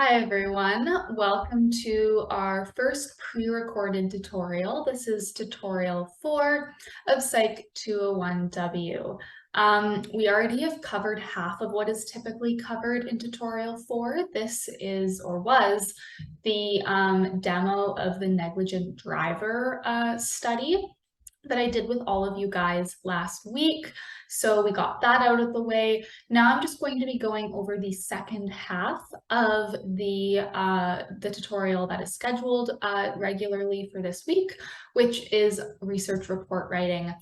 Hi everyone, welcome to our first pre-recorded tutorial. This is tutorial 4 of PSYC 201W. We already have covered half of what is typically covered in tutorial 4. This is or was the demo of the negligent driver study that I did with all of you guys last week. So we got that out of the way. Now I'm just going to be going over the second half of the tutorial that is scheduled regularly for this week, which is research report writing.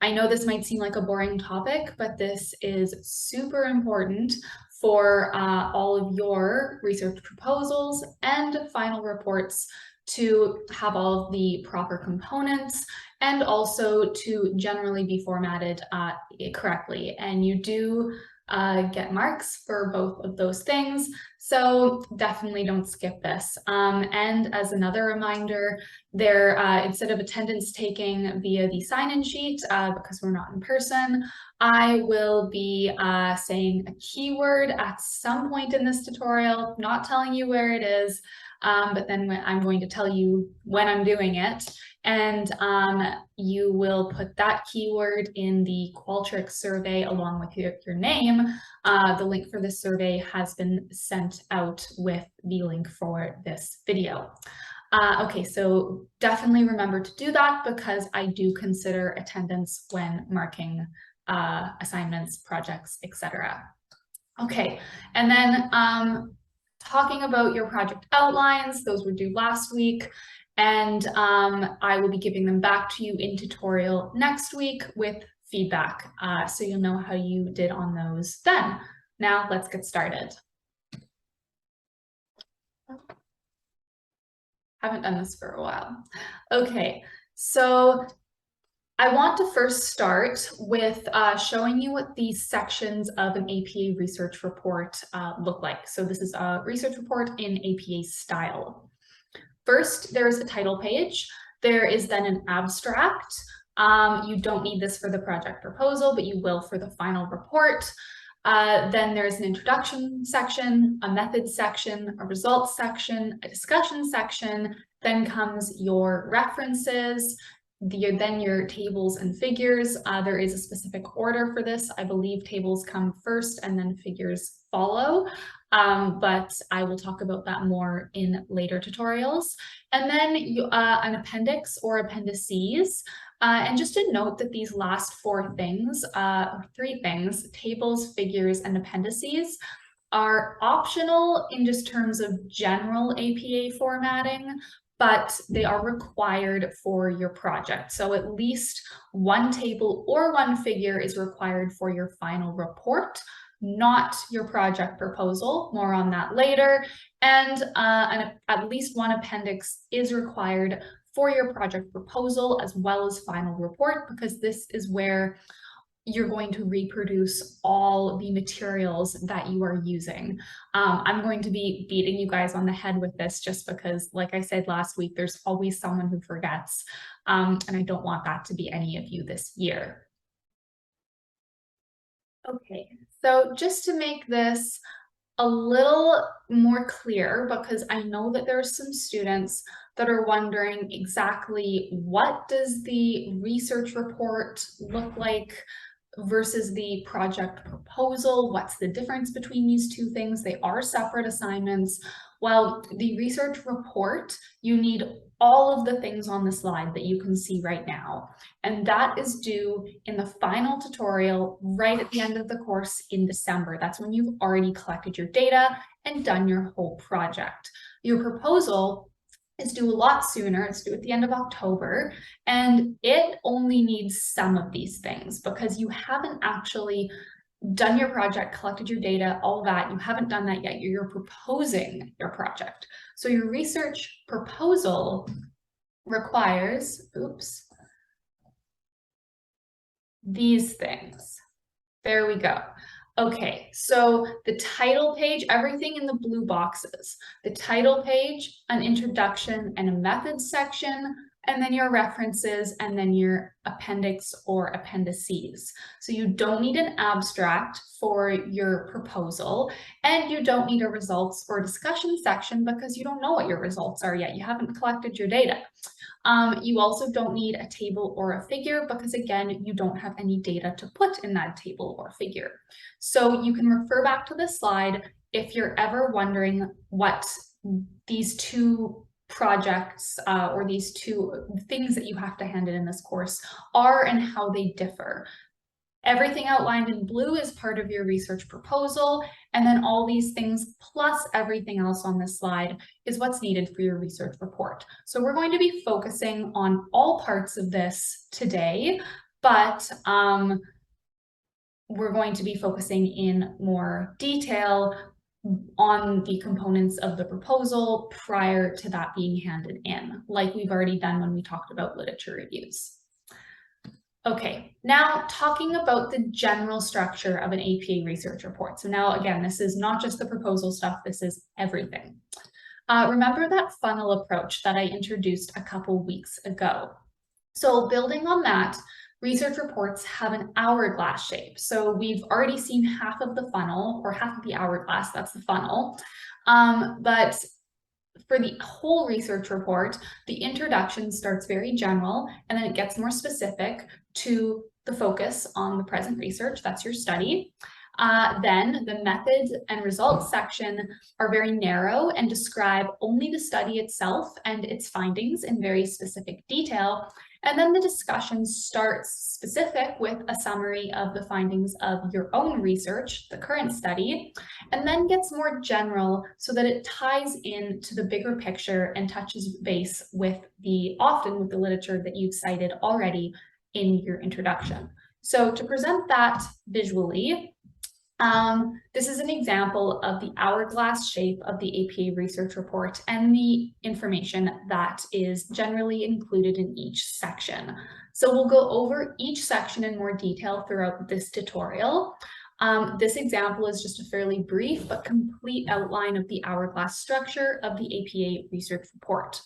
I know this might seem like a boring topic, but this is super important for all of your research proposals and final reports to have all of the proper components and also to generally be formatted correctly. And you do get marks for both of those things, so definitely don't skip this. And as another reminder, there instead of attendance taking via the sign-in sheet, because we're not in person, I will be saying a keyword at some point in this tutorial, not telling you where it is, but then I'm going to tell you when I'm doing it. And you will put that keyword in the Qualtrics survey along with your name. The link for this survey has been sent out with the link for this video. Okay, so definitely remember to do that because I do consider attendance when marking assignments, projects, etc. Okay, and then talking about your project outlines, those were due last week. And I will be giving them back to you in tutorial next week with feedback. So you'll know how you did on those then. Now let's get started. Haven't done this for a while. Okay, so I want to first start with showing you what these sections of an APA research report look like. So this is a research report in APA style. First, there's a title page. There is then an abstract. You don't need this for the project proposal, but you will for the final report. Then there's an introduction section, a methods section, a results section, a discussion section. Then comes your references, then your tables and figures. There is a specific order for this. I believe tables come first and then figures follow. But I will talk about that more in later tutorials. And then an appendix or appendices. And just to note that these last four things, or three things, tables, figures, and appendices, are optional in just terms of general APA formatting, but they are required for your project. So at least one table or one figure is required for your final report, not your project proposal. More on that later. And at least one appendix is required for your project proposal as well as final report, because this is where you're going to reproduce all the materials that you are using. I'm going to be beating you guys on the head with this just because, like I said last week, there's always someone who forgets, and I don't want that to be any of you this year. Okay, so just to make this a little more clear, because I know that there are some students that are wondering exactly what does the research report look like versus the project proposal. What's the difference between these two things? They are separate assignments. Well, the research report, you need all of the things on the slide that you can see right now. And that is due in the final tutorial right at the end of the course in December. That's when you've already collected your data and done your whole project. Your proposal is due a lot sooner. It's due at the end of October, and it only needs some of these things because you haven't actually done your project, collected your data, all that. You haven't done that yet. You're proposing your project. So your research proposal requires, these things. There we go. Okay, so the title page, everything in the blue boxes, the title page, an introduction and a methods section, and then your references, and then your appendix or appendices. So you don't need an abstract for your proposal, and you don't need a results or discussion section because you don't know what your results are yet. You haven't collected your data. You also don't need a table or a figure because, again, you don't have any data to put in that table or figure. So you can refer back to this slide if you're ever wondering what these two projects or these two things that you have to hand in this course are and how they differ. Everything outlined in blue is part of your research proposal, and then all these things plus everything else on this slide is what's needed for your research report. So we're going to be focusing on all parts of this today, but we're going to be focusing in more detail on the components of the proposal prior to that being handed in, like we've already done when we talked about literature reviews. Okay, now talking about the general structure of an APA research report. So now, again, this is not just the proposal stuff, this is everything. Remember that funnel approach that I introduced a couple weeks ago. So building on that, research reports have an hourglass shape. So we've already seen half of the funnel, or half of the hourglass, that's the funnel. But for the whole research report, the introduction starts very general, and then it gets more specific to the focus on the present research, that's your study. Then the methods and results section are very narrow and describe only the study itself and its findings in very specific detail. And then the discussion starts specific with a summary of the findings of your own research, the current study, and then gets more general so that it ties in to the bigger picture and touches base with often with the literature that you've cited already in your introduction. So to present that visually, this is an example of the hourglass shape of the APA research report and the information that is generally included in each section. So we'll go over each section in more detail throughout this tutorial. This example is just a fairly brief but complete outline of the hourglass structure of the APA research report.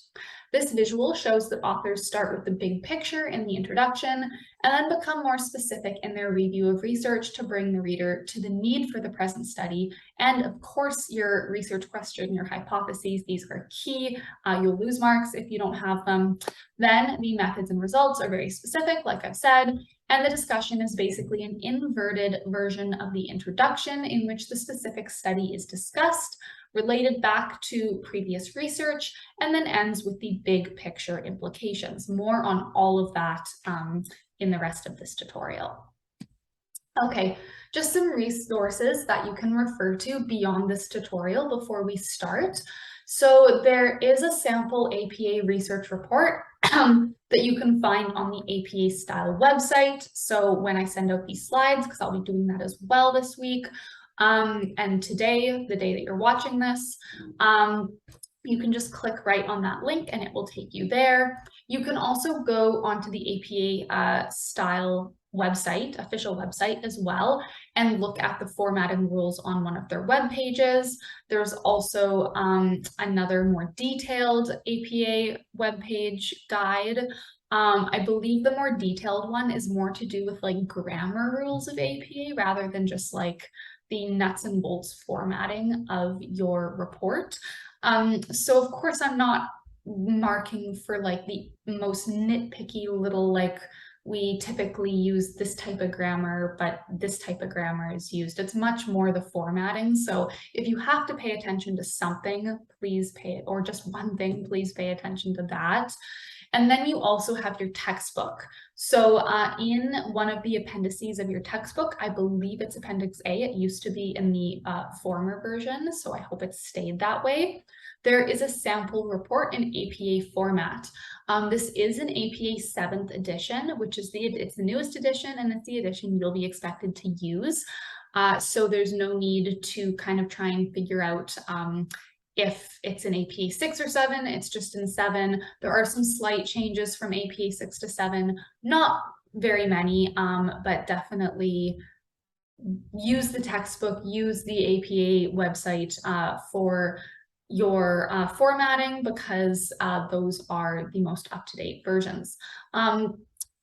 This visual shows that authors start with the big picture in the introduction and then become more specific in their review of research to bring the reader to the need for the present study. And of course, your research question, your hypotheses, these are key. You'll lose marks if you don't have them. Then the methods and results are very specific, like I've said, and the discussion is basically an inverted version of the introduction in which the specific study is discussed, related back to previous research, and then ends with the big picture implications. More on all of that in the rest of this tutorial. Okay, just some resources that you can refer to beyond this tutorial before we start. So there is a sample APA research report that you can find on the APA style website. So when I send out these slides, because I'll be doing that as well this week, and today, the day that you're watching this, you can just click right on that link and it will take you there. You can also go onto the APA style website, official website as well, and look at the formatting rules on one of their web pages. There's also another more detailed APA webpage guide. I believe the more detailed one is more to do with like grammar rules of APA rather than just like the nuts and bolts formatting of your report. So of course I'm not marking for like the most nitpicky little like we typically use this type of grammar, but this type of grammar is used. It's much more the formatting. So if you have to pay attention to something, please pay, or just one thing, please pay attention to that. And then you also have your textbook. So in one of the appendices of your textbook, I believe it's Appendix A. It used to be in the former version, so I hope it stayed that way. There is a sample report in APA format. This is an APA 7th edition, which is it's the newest edition, and it's the edition you'll be expected to use. So there's no need to kind of try and figure out if it's an APA 6 or 7, it's just in 7. There are some slight changes from APA 6 to 7, not very many, but definitely use the textbook, use the APA website for your formatting, because those are the most up-to-date versions.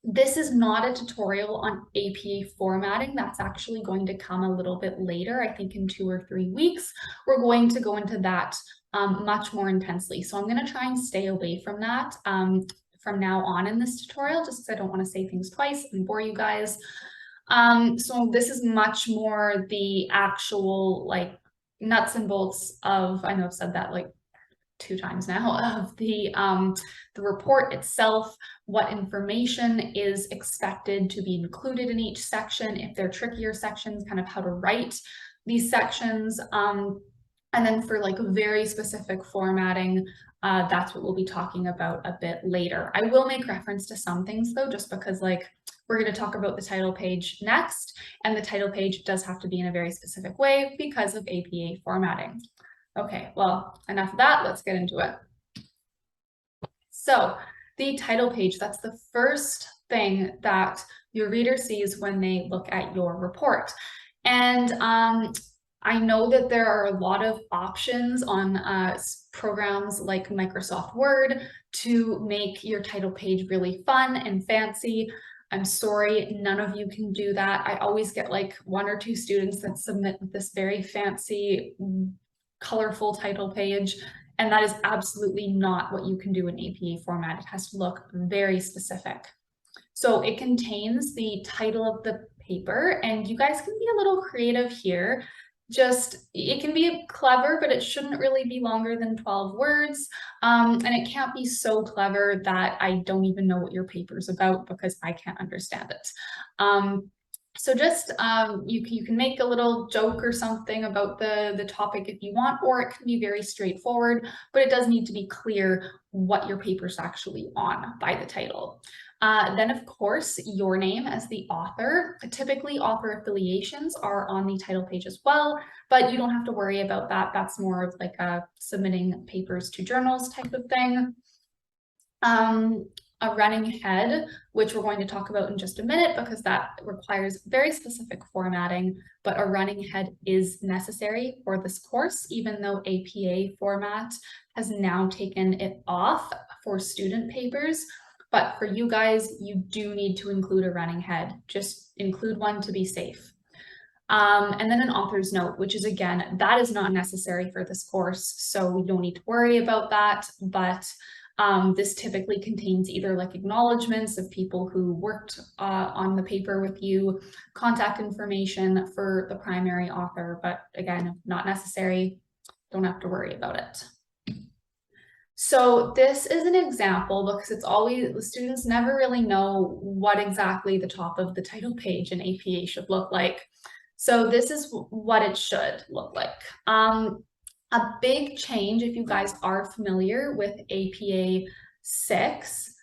This is not a tutorial on APA formatting. That's actually going to come a little bit later, I think in 2 or 3 weeks. We're going to go into that much more intensely. So I'm going to try and stay away from that from now on in this tutorial, just because I don't want to say things twice and bore you guys. So this is much more the actual like nuts and bolts of, I know I've said that like 2 times now, of the report itself, what information is expected to be included in each section, if they're trickier sections, kind of how to write these sections. And then for like very specific formatting, that's what we'll be talking about a bit later. I will make reference to some things though, just because like we're going to talk about the title page next, and the title page does have to be in a very specific way because of APA formatting. Okay, well, enough of that, let's get into it. So the title page, that's the first thing that your reader sees when they look at your report. And I know that there are a lot of options on programs like Microsoft Word to make your title page really fun and fancy. I'm sorry, none of you can do that. I always get like 1 or 2 students that submit this very fancy, colorful title page, and that is absolutely not what you can do in APA format. It has to look very specific. So it contains the title of the paper, and you guys can be a little creative here. Just, it can be clever, but it shouldn't really be longer than 12 words. And it can't be so clever that I don't even know what your paper's about because I can't understand it. So just, you can make a little joke or something about the topic if you want, or it can be very straightforward, but it does need to be clear what your paper's actually on by the title. Then of course, your name as the author. Typically author affiliations are on the title page as well, but you don't have to worry about that. That's more of like a submitting papers to journals type of thing. A running head, which we're going to talk about in just a minute because that requires very specific formatting, but a running head is necessary for this course, even though APA format has now taken it off for student papers. But for you guys, you do need to include a running head. Just include one to be safe. And then an author's note, which is, again, that is not necessary for this course, so we don't need to worry about that, but this typically contains either like acknowledgements of people who worked on the paper with you, contact information for the primary author, but again, not necessary, don't have to worry about it. So this is an example because it's always, the students never really know what exactly the top of the title page in APA should look like. So this is what it should look like. A big change, if you guys are familiar with APA 6,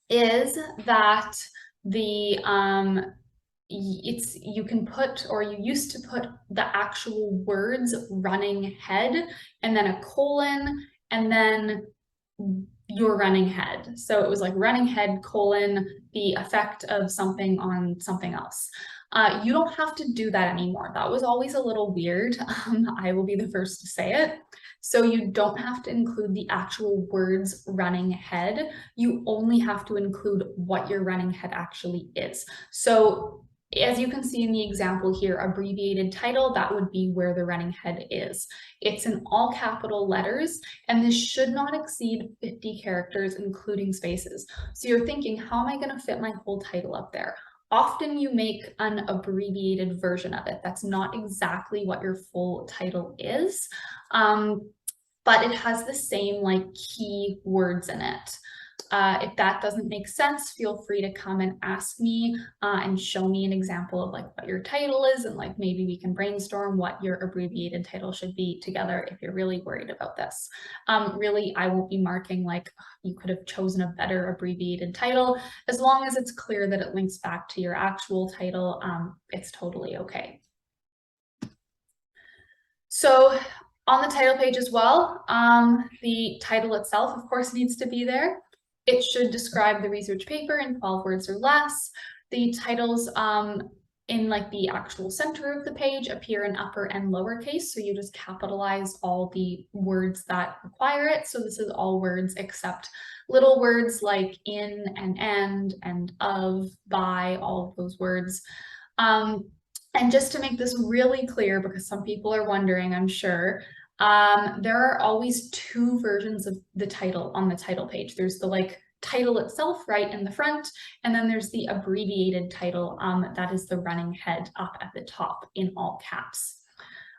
is that the you can put, or you used to put, the actual words running head and then a colon and then your running head. So it was like running head colon the effect of something on something else. You don't have to do that anymore. That was always a little weird. I will be the first to say it. So you don't have to include the actual words running head. You only have to include what your running head actually is. So as you can see in the example here, abbreviated title, that would be where the running head is. It's in all capital letters, and this should not exceed 50 characters, including spaces. So you're thinking, how am I going to fit my whole title up there? Often you make an abbreviated version of it. That's not exactly what your full title is, but it has the same like key words in it. If that doesn't make sense, feel free to come and ask me and show me an example of like what your title is, and like maybe we can brainstorm what your abbreviated title should be together if you're really worried about this. Really, I won't be marking like you could have chosen a better abbreviated title. As long as it's clear that it links back to your actual title, it's totally okay. So on the title page as well, the title itself, of course, needs to be there. It should describe the research paper in 12 words or less. The titles in like the actual center of the page appear in upper and lowercase. So you just capitalize all the words that require it. So this is all words except little words like in and of, by, all of those words. And just to make this really clear, because some people are wondering, I'm sure, there are always two versions of the title on the title page. There's the like title itself right in the front, and then there's the abbreviated title that is the running head up at the top in all caps.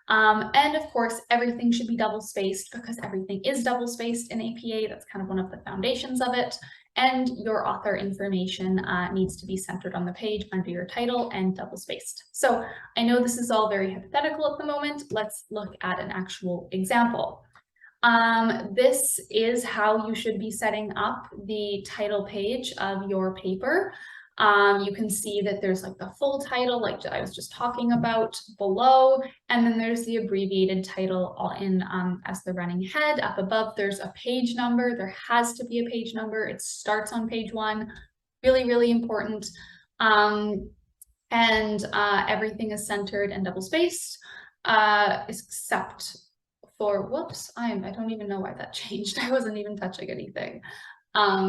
And of course, everything should be double spaced because everything is double spaced in APA. That's kind of one of the foundations of it. And your author information needs to be centered on the page under your title and double spaced. So I know this is all very hypothetical at the moment. Let's look at an actual example. This is how you should be setting up the title page of your paper. You can see that there's like the full title, like I was just talking about below, and then there's the abbreviated title all in as the running head. Up above, there's a page number. There has to be a page number. It starts on page 1. Really, really important. Everything is centered and double spaced, except for, whoops, I don't even know why that changed. I wasn't even touching anything.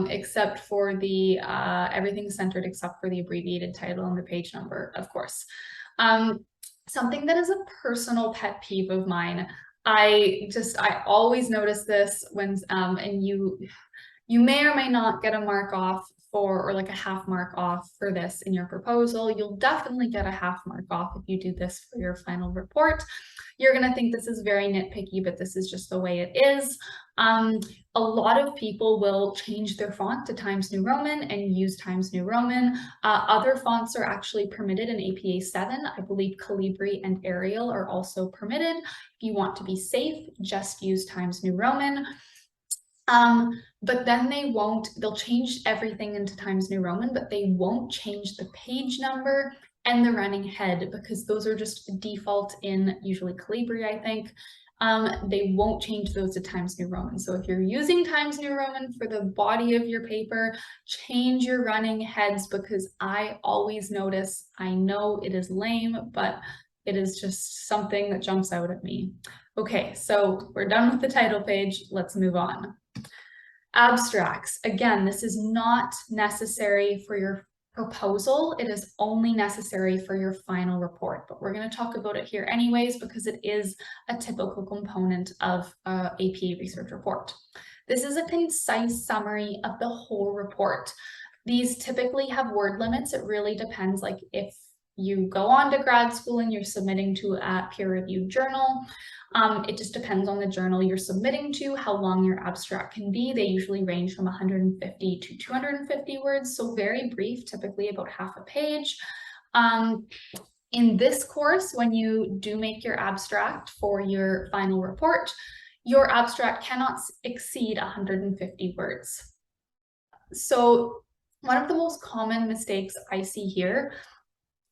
Except for the, everything centered except for the abbreviated title and the page number, of course. Something that is a personal pet peeve of mine, I always notice this when, and you may or may not get a mark off for, or like a half mark off for this in your proposal. You'll definitely get a half mark off if you do this for your final report. You're going to think this is very nitpicky, but this is just the way it is. A lot of people will change their font to Times New Roman and use Times New Roman. Other fonts are actually permitted in APA 7. I believe Calibri and Arial are also permitted. If you want to be safe, just use Times New Roman. But then they'll change everything into Times New Roman, but they won't change the page number and the running head because those are just default in usually Calibri, I think. They won't change those to Times New Roman. So if you're using Times New Roman for the body of your paper, change your running heads because I always notice, I know it is lame, but it is just something that jumps out at me. Okay, so we're done with the title page. Let's move on. Abstracts. Again, this is not necessary for your proposal. It is only necessary for your final report, but we're going to talk about it here anyways because it is a typical component of APA research report. This is a concise summary of the whole report. These typically have word limits. It really depends, like if you go on to grad school and you're submitting to a peer-reviewed journal, it just depends on the journal you're submitting to, how long your abstract can be. They usually range from 150 to 250 words, so very brief, typically about half a page. In this course, when you do make your abstract for your final report, your abstract cannot exceed 150 words. So one of the most common mistakes I see here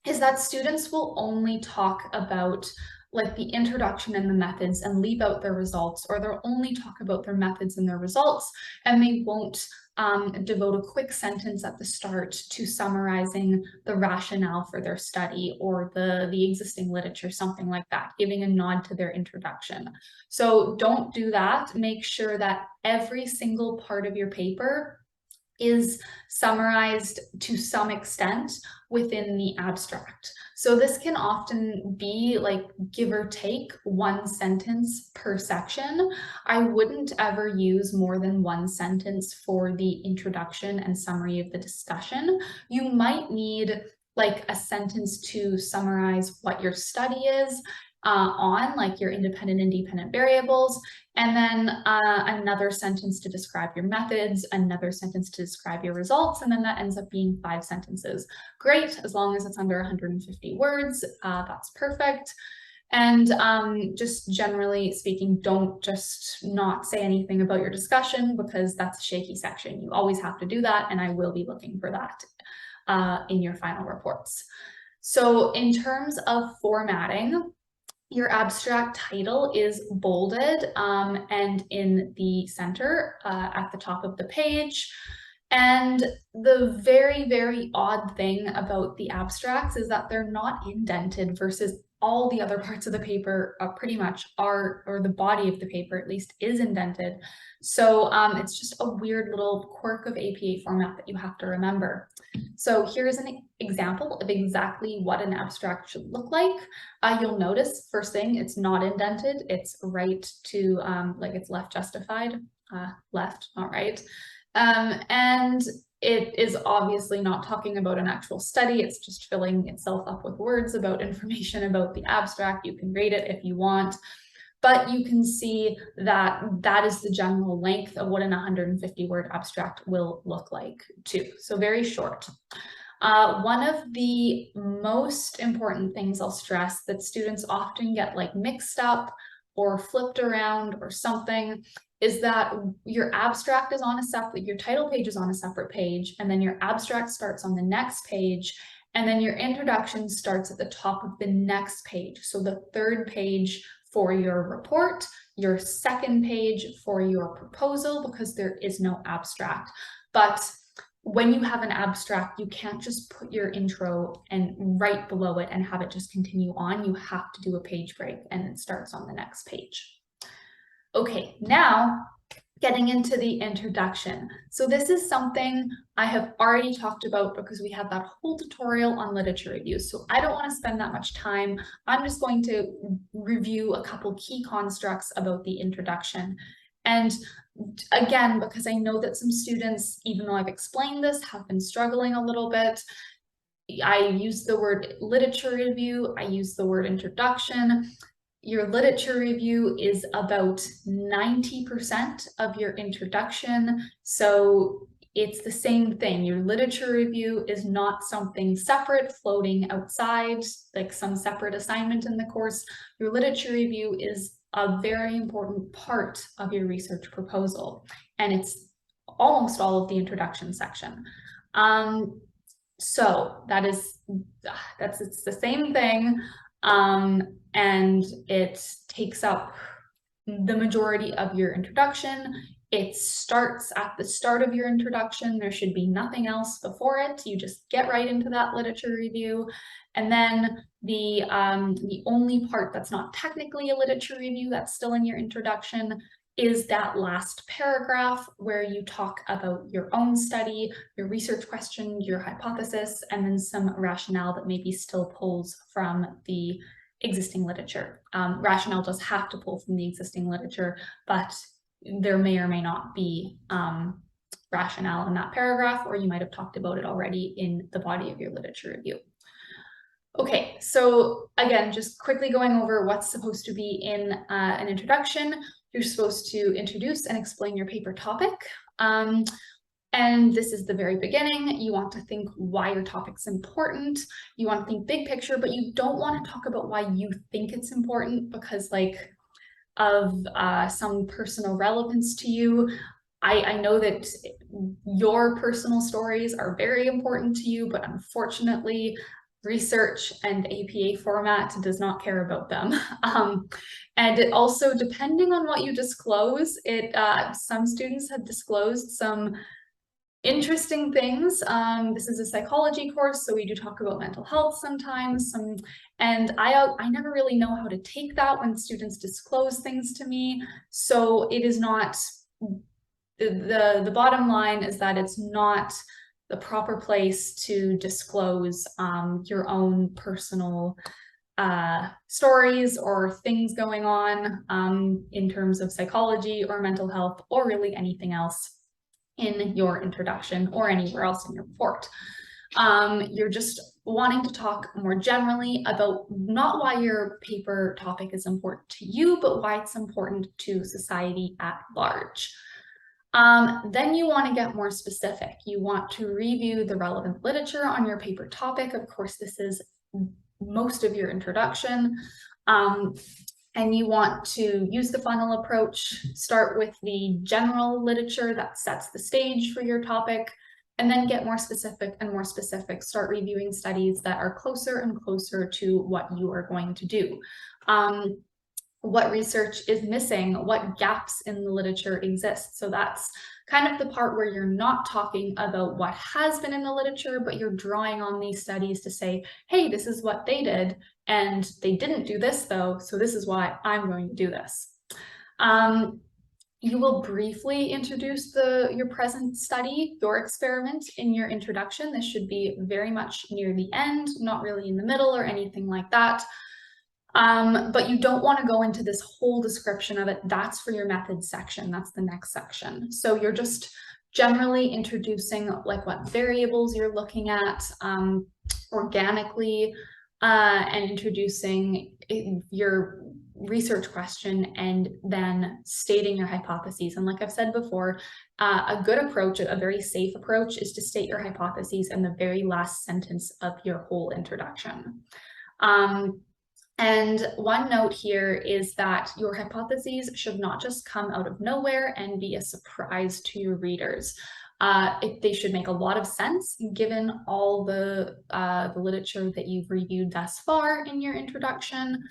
is that students will only talk about like the introduction and the methods and leave out their results, or they'll only talk about their methods and their results, and they won't devote a quick sentence at the start to summarizing the rationale for their study or the existing literature, something like that, giving a nod to their introduction. So don't do that. Make sure that every single part of your paper is summarized to some extent within the abstract. So this can often be like give or take 1 sentence per section. I wouldn't ever use more than 1 sentence for the introduction and summary of the discussion. You might need like a sentence to summarize what your study is on, like your independent and dependent variables, and then another sentence to describe your methods, another sentence to describe your results, and then that ends up being 5 sentences. Great, as long as it's under 150 words, that's perfect. And just generally speaking, don't just not say anything about your discussion because that's a shaky section. You always have to do that, and I will be looking for that in your final reports. So in terms of formatting, your abstract title is bolded and in the center at the top of the page. And the very, very odd thing about the abstracts is that they're not indented versus all the other parts of the paper pretty much are, or the body of the paper at least is indented. So it's just a weird little quirk of APA format that you have to remember. So here's an example of exactly what an abstract should look like. You'll notice, first thing, it's not indented. It's right to, like it's left justified, left, not right. And it is obviously not talking about an actual study. It's just filling itself up with words about information about the abstract. You can rate it if you want, but you can see that that is the general length of what an 150-word abstract will look like too. So very short. One of the most important things I'll stress that students often get like mixed up or flipped around or something is that your abstract is on a separate, your title page is on a separate page, and then your abstract starts on the next page, and then your introduction starts at the top of the next page. So the third page for your report, your second page for your proposal, because there is no abstract. But when you have an abstract, you can't just put your intro and right below it and have it just continue on. You have to do a page break and it starts on the next page. Okay, now getting into the introduction. So this is something I have already talked about because we had that whole tutorial on literature reviews. So I don't want to spend that much time. I'm just going to review a couple key constructs about the introduction. And again, because I know that some students, even though I've explained this, have been struggling a little bit. I use the word literature review, I use the word introduction. Your literature review is about 90% of your introduction. So it's the same thing. Your literature review is not something separate floating outside, like some separate assignment in the course. Your literature review is a very important part of your research proposal, and it's almost all of the introduction section. So it's the same thing. And it takes up the majority of your introduction. It starts at the start of your introduction. There should be nothing else before it. You just get right into that literature review. And then the only part that's not technically a literature review that's still in your introduction is that last paragraph where you talk about your own study, your research question, your hypothesis, and then some rationale that maybe still pulls from the existing literature. Rationale does have to pull from the existing literature, but there may or may not be rationale in that paragraph, or you might have talked about it already in the body of your literature review. Okay, so again, just quickly going over what's supposed to be in an introduction. You're supposed to introduce and explain your paper topic. And this is the very beginning. You want to think why your topic's important. You want to think big picture, but you don't want to talk about why you think it's important because like of some personal relevance to you. I know that your personal stories are very important to you, but unfortunately, research and APA format does not care about them. And it also, depending on what you disclose, some students have disclosed some interesting things. This is a psychology course, so we do talk about mental health sometimes. And I never really know how to take that when students disclose things to me. So it is not, the bottom line is that it's not the proper place to disclose your own personal stories or things going on in terms of psychology or mental health or really anything else in your introduction or anywhere else in your report. You're just wanting to talk more generally about not why your paper topic is important to you, but why it's important to society at large. Then you want to get more specific. You want to review the relevant literature on your paper topic. Of course, this is most of your introduction. And you want to use the funnel approach, start with the general literature that sets the stage for your topic, and then get more specific and more specific. Start reviewing studies that are closer and closer to what you are going to do. what research is missing, what gaps in the literature exist. So that's kind of the part where you're not talking about what has been in the literature, but you're drawing on these studies to say, hey, this is what they did, and they didn't do this though, so this is why I'm going to do this. You will briefly introduce your present study, your experiment, in your introduction. This should be very much near the end, not really in the middle or anything like that. But you don't want to go into this whole description of it. That's for your methods section. That's the next section. So you're just generally introducing like what variables you're looking at organically, and introducing your research question and then stating your hypotheses. And like I've said before, a good approach, a very safe approach, is to state your hypotheses in the very last sentence of your whole introduction. And one note here is that your hypotheses should not just come out of nowhere and be a surprise to your readers. They should make a lot of sense given all the literature that you've reviewed thus far in your introduction.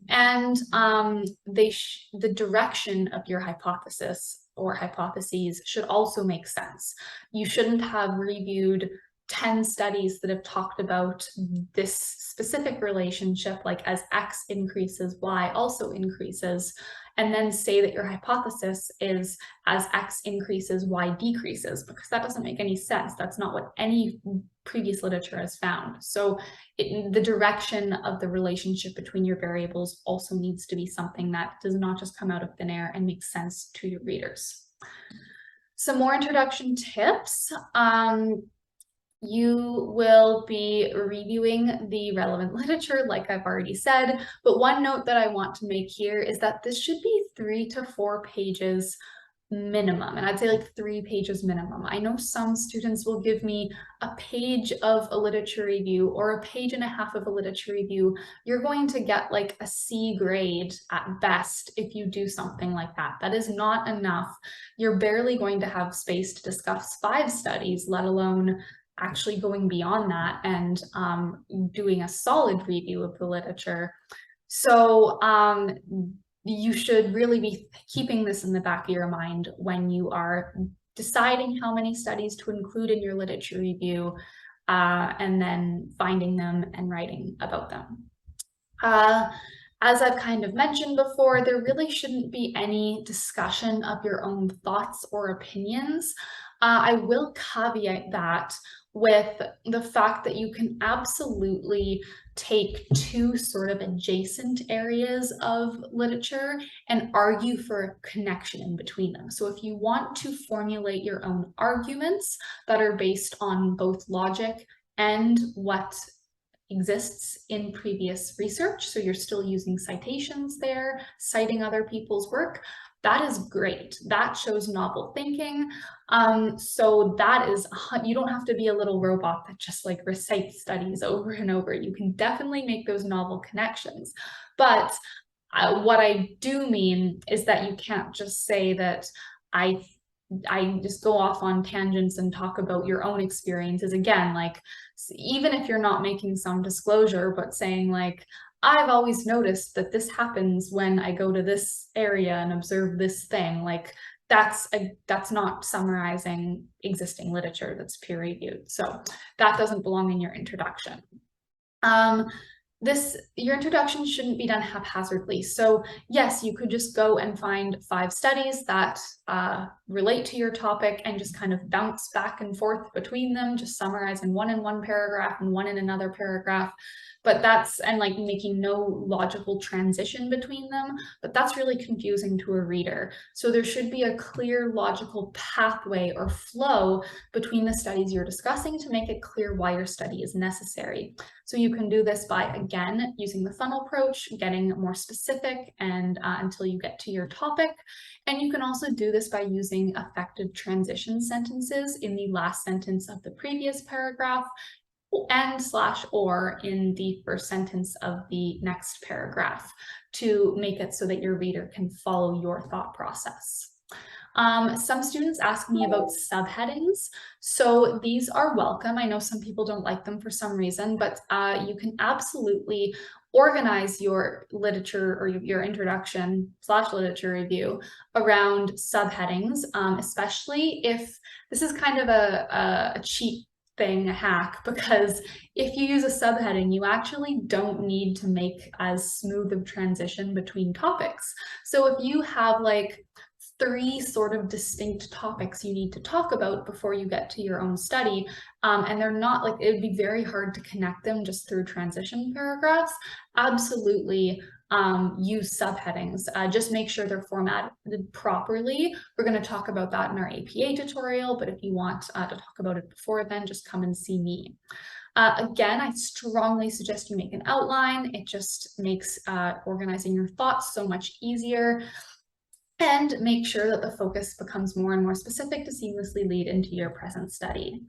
And the direction of your hypothesis or hypotheses should also make sense. You shouldn't have reviewed 10 studies that have talked about this specific relationship, like as X increases, Y also increases, and then say that your hypothesis is as X increases, Y decreases, because that doesn't make any sense. That's not what any previous literature has found. So the direction of the relationship between your variables also needs to be something that does not just come out of thin air and makes sense to your readers. Some more introduction tips. You will be reviewing the relevant literature, like I've already said, but one note that I want to make here is that this should be 3 to 4 pages minimum, and I'd say like 3 pages minimum. I know some students will give me a page of a literature review or a page and a half of a literature review. You're going to get like a C grade at best if you do something like that. That is not enough. You're barely going to have space to discuss 5 studies, let alone actually going beyond that and doing a solid review of the literature. So you should really be keeping this in the back of your mind when you are deciding how many studies to include in your literature review, and then finding them and writing about them. As I've kind of mentioned before, there really shouldn't be any discussion of your own thoughts or opinions. I will caveat that with the fact that you can absolutely take 2 sort of adjacent areas of literature and argue for a connection in between them. So if you want to formulate your own arguments that are based on both logic and what exists in previous research, so you're still using citations there, citing other people's work, that is great. That shows novel thinking. So that is, you don't have to be a little robot that just like recites studies over and over. You can definitely make those novel connections. But what I do mean is that you can't just say that I just go off on tangents and talk about your own experiences. Again, like, even if you're not making some disclosure, but saying like, I've always noticed that this happens when I go to this area and observe this thing, like that's not summarizing existing literature that's peer reviewed. So that doesn't belong in your introduction. Your introduction shouldn't be done haphazardly. So yes, you could just go and find 5 studies that relate to your topic and just kind of bounce back and forth between them, just summarizing one in one paragraph and one in another paragraph. But and like making no logical transition between them, but that's really confusing to a reader. So there should be a clear logical pathway or flow between the studies you're discussing to make it clear why your study is necessary. So you can do this by, again, using the funnel approach, getting more specific and until you get to your topic. And you can also do this by using effective transition sentences in the last sentence of the previous paragraph and/or in the first sentence of the next paragraph to make it so that your reader can follow your thought process. Some students ask me about subheadings. So these are welcome. I know some people don't like them for some reason, but you can absolutely organize your literature or your introduction / literature review around subheadings, especially if this is kind of a cheap thing, a hack, because if you use a subheading, you actually don't need to make as smooth of transition between topics. So if you have like 3 sort of distinct topics you need to talk about before you get to your own study, and they're not like, it would be very hard to connect them just through transition paragraphs, absolutely use subheadings. Just make sure they're formatted properly. We're going to talk about that in our APA tutorial, but if you want to talk about it before then, just come and see me. Again, I strongly suggest you make an outline. It just makes organizing your thoughts so much easier. And make sure that the focus becomes more and more specific to seamlessly lead into your present study.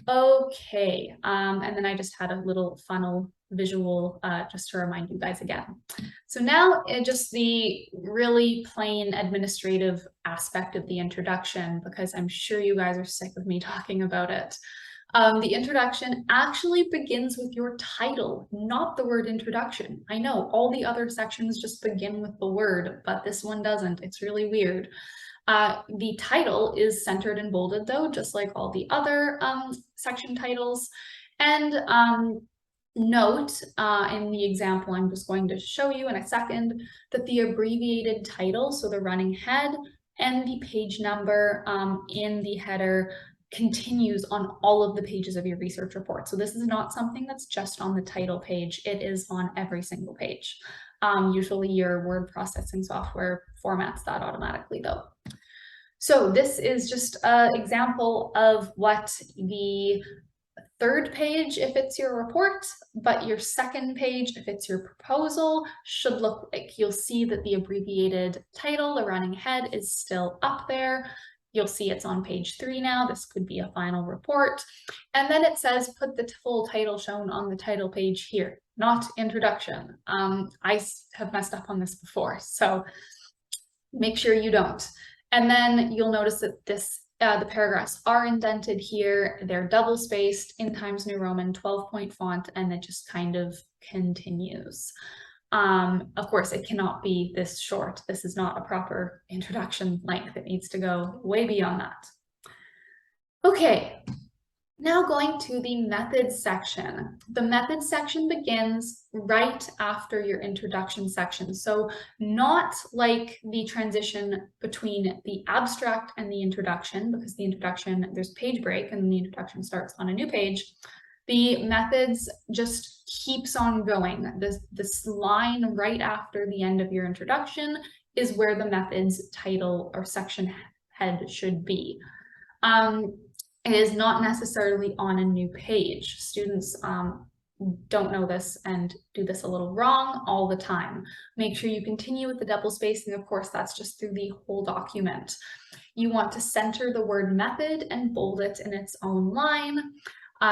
Okay, and then I just had a little funnel visual just to remind you guys again. So now just the really plain administrative aspect of the introduction, because I'm sure you guys are sick of me talking about it. The introduction actually begins with your title, not the word introduction. I know all the other sections just begin with the word, but this one doesn't. It's really weird. The title is centered and bolded though, just like all the other section titles. And note in the example I'm just going to show you in a second that the abbreviated title, so the running head, and the page number in the header continues on all of the pages of your research report. So this is not something that's just on the title page. It is on every single page. Usually your word processing software formats that automatically though. So this is just an example of what the 3rd page, if it's your report, but your 2nd page, if it's your proposal, should look like. You'll see that the abbreviated title, the running head, is still up there. You'll see it's on page 3 now. This could be a final report. And then it says, put the full title shown on the title page here, not introduction. I have messed up on this before, so make sure you don't. And then you'll notice that the paragraphs are indented here. They're double spaced in Times New Roman, 12-point font, and it just kind of continues. Of course, it cannot be this short. This is not a proper introduction length. It needs to go way beyond that. Okay, now going to the methods section. The methods section begins right after your introduction section. So not like the transition between the abstract and the introduction, because the introduction, there's page break and the introduction starts on a new page. The methods just keeps on going. This line right after the end of your introduction is where the methods title or section head should be. It is not necessarily on a new page. Students don't know this and do this a little wrong all the time. Make sure you continue with the double spacing. Of course, that's just through the whole document. You want to center the word method and bold it in its own line.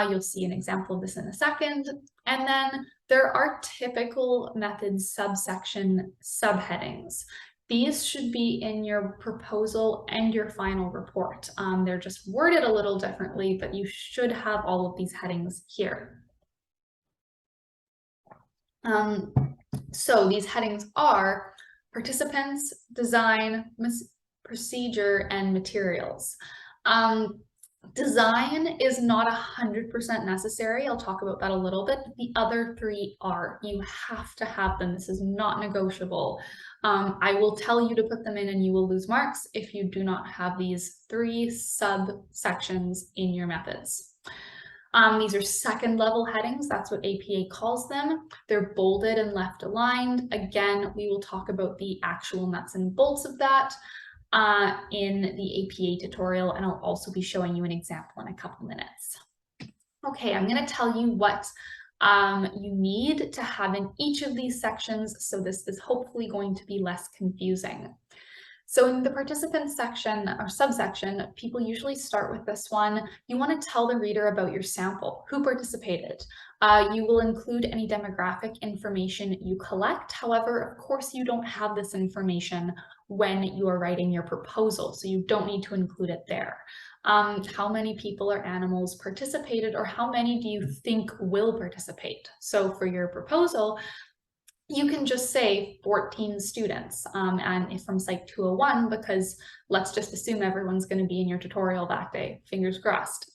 You'll see an example of this in a second. And then there are typical methods subsection subheadings. These should be in your proposal and your final report. They're just worded a little differently, but you should have all of these headings here. So these headings are participants, design, procedure, and materials. Design is not 100% necessary. I'll talk about that a little bit. The other 3 are. You have to have them. This is not negotiable. I will tell you to put them in and you will lose marks if you do not have these 3 subsections in your methods. These are 2nd level headings. That's what APA calls them. They're bolded and left aligned. Again, we will talk about the actual nuts and bolts of that in the APA tutorial, and I'll also be showing you an example in a couple minutes. Okay, I'm going to tell you what you need to have in each of these sections, so this is hopefully going to be less confusing. So in the participants section or subsection, people usually start with this one. You want to tell the reader about your sample, who participated. You will include any demographic information you collect. However, of course, you don't have this information when you are writing your proposal, so you don't need to include it there. How many people or animals participated, or how many do you think will participate? So for your proposal, you can just say 14 students and from Psych 201, because let's just assume everyone's going to be in your tutorial that day, fingers crossed.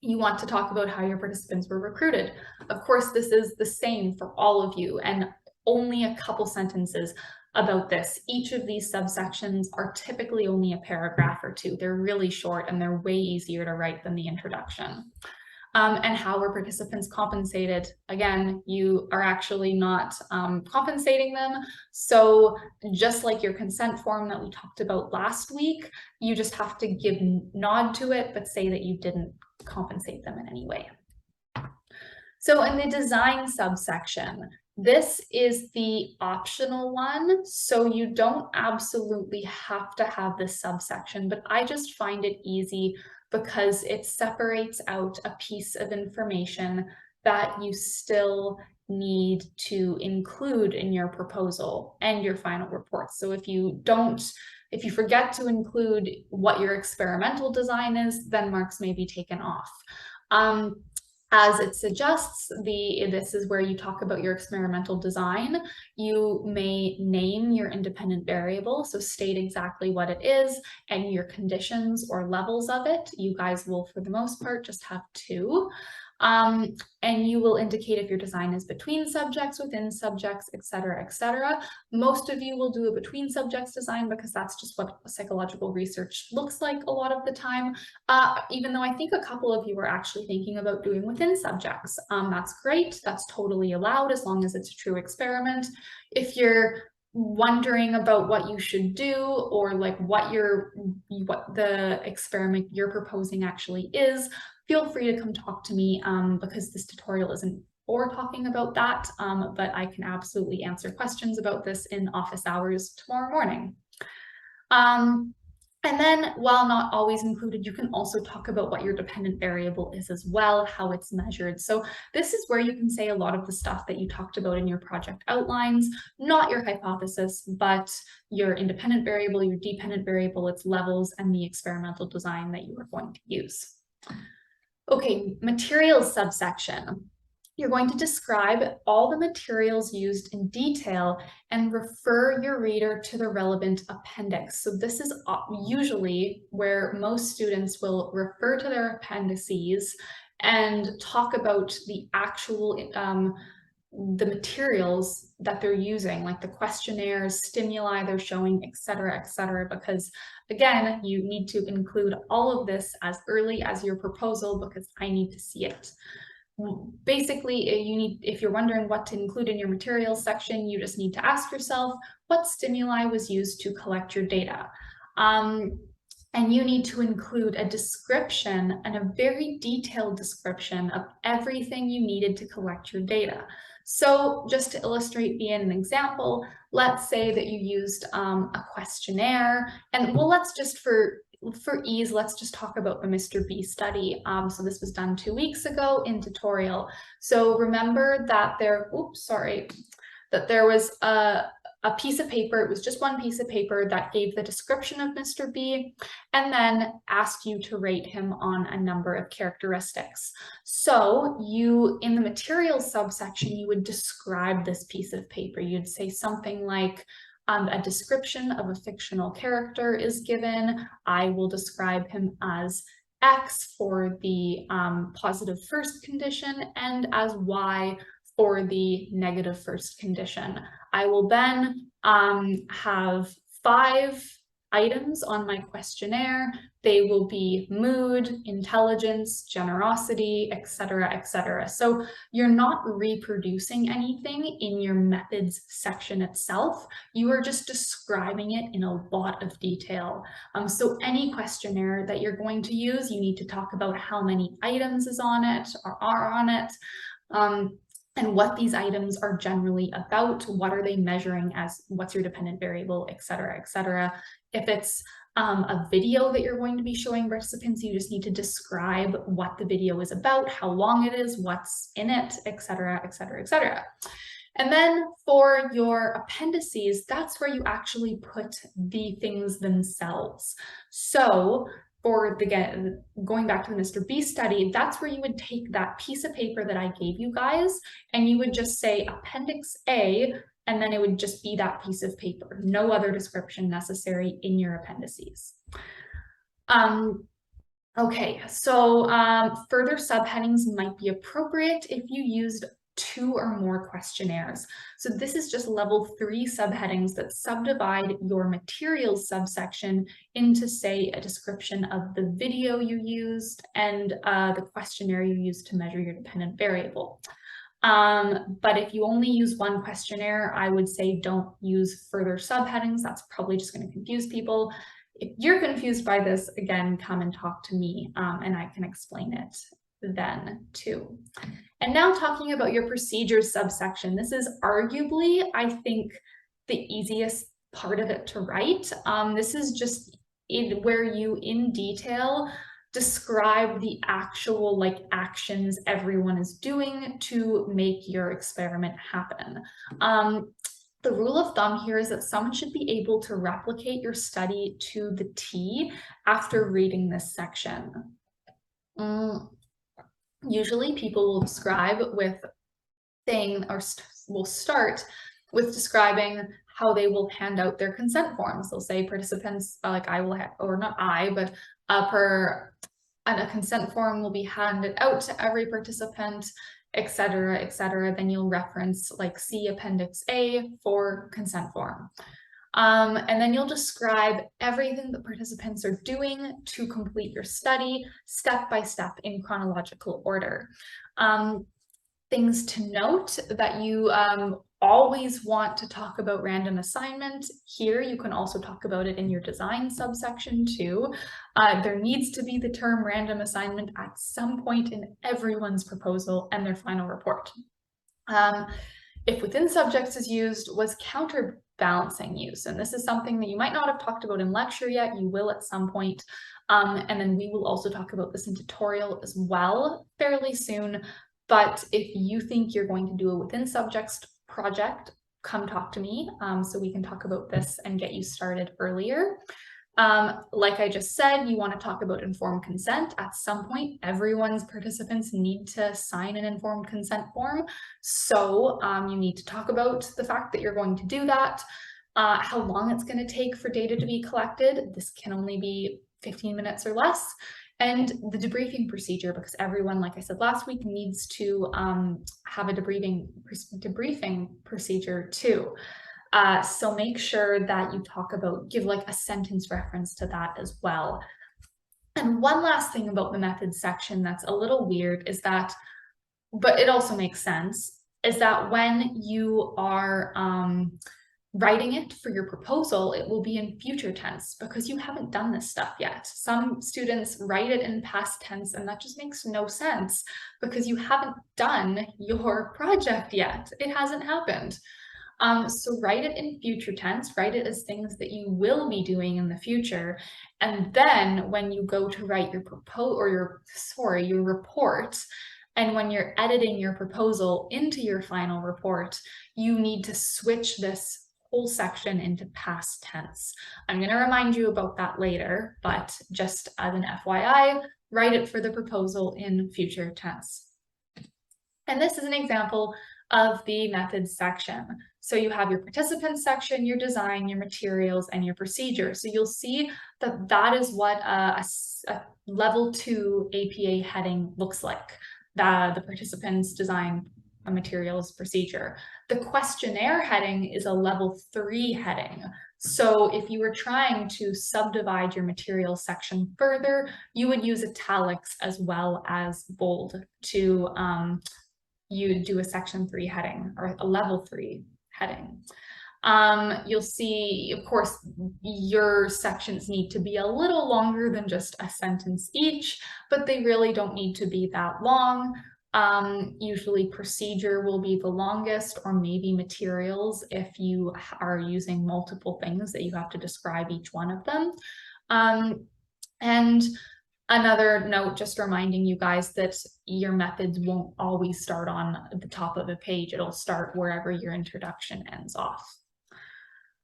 You want to talk about how your participants were recruited. Of course, this is the same for all of you, and only a couple sentences about this. Each of these subsections are typically only a paragraph or two. They're really short and they're way easier to write than the introduction. And how were participants compensated? Again, you are actually not compensating them. So just like your consent form that we talked about last week, you just have to give nod to it, but say that you didn't compensate them in any way. So in the design subsection, this is the optional one, so you don't absolutely have to have this subsection, but I just find it easy because it separates out a piece of information that you still need to include in your proposal and your final report. So if you forget to include what your experimental design is, then marks may be taken off. As it suggests, this is where you talk about your experimental design. You may name your independent variable, so state exactly what it is and your conditions or levels of it. You guys will, for the most part, just have two. And you will indicate if your design is between subjects, within subjects, etc., etc. Most of you will do a between subjects design because that's just what psychological research looks like a lot of the time, even though I think a couple of you are actually thinking about doing within subjects. That's great, that's totally allowed as long as it's a true experiment. If you're wondering about what you should do or like what the experiment you're proposing actually is, feel free to come talk to me because this tutorial isn't for talking about that, but I can absolutely answer questions about this in office hours tomorrow morning. And then, while not always included, you can also talk about what your dependent variable is as well, how it's measured. So this is where you can say a lot of the stuff that you talked about in your project outlines, not your hypothesis, but your independent variable, your dependent variable, its levels, and the experimental design that you are going to use. Okay, materials subsection. You're going to describe all the materials used in detail and refer your reader to the relevant appendix. So this is usually where most students will refer to their appendices and talk about the actual the materials that they're using, like the questionnaires, stimuli they're showing, etc., because again, you need to include all of this as early as your proposal because I need to see it. Basically, if you're wondering what to include in your materials section, you just need to ask yourself what stimuli was used to collect your data. And you need to include a description and a very detailed description of everything you needed to collect your data. So just to illustrate via an example, let's say that you used a questionnaire, and well, let's just for ease, let's just talk about the Mr. B study. So this was done 2 weeks ago in tutorial. So remember that there was a piece of paper, it was just one piece of paper that gave the description of Mr. B and then asked you to rate him on a number of characteristics. So you, in the materials subsection, you would describe this piece of paper. You'd say something like, a description of a fictional character is given. I will describe him as X for the positive first condition and as Y for the negative first condition. I will then have 5 items on my questionnaire. They will be mood, intelligence, generosity, etc. So you're not reproducing anything in your methods section itself. You are just describing it in a lot of detail. So any questionnaire that you're going to use, you need to talk about how many items is on it or are on it. And what these items are generally about, what are they measuring as, what's your dependent variable, etc. If it's a video that you're going to be showing participants, you just need to describe what the video is about, how long it is, what's in it, etc. And then for your appendices, that's where you actually put the things themselves. So for going back to the Mr. B study, that's where you would take that piece of paper that I gave you guys, and you would just say Appendix A, and then it would just be that piece of paper. No other description necessary in your appendices. Okay, so further subheadings might be appropriate if you used 2 or more questionnaires. So this is just level 3 subheadings that subdivide your materials subsection into, say, a description of the video you used and the questionnaire you used to measure your dependent variable. But if you only use 1 questionnaire, I would say don't use further subheadings. That's probably just going to confuse people. If you're confused by this, again, come and talk to me, and I can explain it then too. And now talking about your procedures subsection, this is arguably, I think, the easiest part of it to write. This is just where you, in detail, describe the actual actions everyone is doing to make your experiment happen. The rule of thumb here is that someone should be able to replicate your study to the T after reading this section. Usually people will describe with saying, or will start with describing how they will hand out their consent forms. They'll say participants, like I will have, or not I, but a consent form will be handed out to every participant, etc., etc. Then you'll reference like see Appendix A for consent form. And then you'll describe everything that participants are doing to complete your study, step by step in chronological order. Things to note that you always want to talk about random assignment. Here, you can also talk about it in your design subsection too. There needs to be the term random assignment at some point in everyone's proposal and their final report. If within subjects is used, was counterbalancing used? And this is something that you might not have talked about in lecture yet, you will at some point. And then we will also talk about this in tutorial as well fairly soon. But if you think you're going to do a within subjects project, come talk to me so we can talk about this and get you started earlier. Like I just said, you want to talk about informed consent. At some point, everyone's participants need to sign an informed consent form. So you need to talk about the fact that you're going to do that, how long it's going to take for data to be collected. This can only be 15 minutes or less. And the debriefing procedure, because everyone, like I said last week, needs to have a debriefing procedure too. So make sure that you talk about, give like a sentence reference to that as well. And one last thing about the methods section that's a little weird is that, but it also makes sense, is that when you are writing it for your proposal, it will be in future tense because you haven't done this stuff yet. Some students write it in past tense, and that just makes no sense because you haven't done your project yet. It hasn't happened. So write it in future tense, write it as things that you will be doing in the future. And then when you go to write your your report, and when you're editing your proposal into your final report, you need to switch this whole section into past tense. I'm going to remind you about that later, but just as an FYI, write it for the proposal in future tense. And this is an example of the methods section. So you have your participants section, your design, your materials, and your procedure. So you'll see that that is what a level 2 APA heading looks like. The participants, design, materials, procedure. The questionnaire heading is a level 3 heading. So if you were trying to subdivide your materials section further, you would use italics as well as bold to you do a section 3 heading or a level 3 heading. You'll see, of course, your sections need to be a little longer than just a sentence each, but they really don't need to be that long. Usually procedure will be the longest, or maybe materials if you are using multiple things that you have to describe each one of them. And another note, just reminding you guys that your methods won't always start on the top of a page. It'll start wherever your introduction ends off.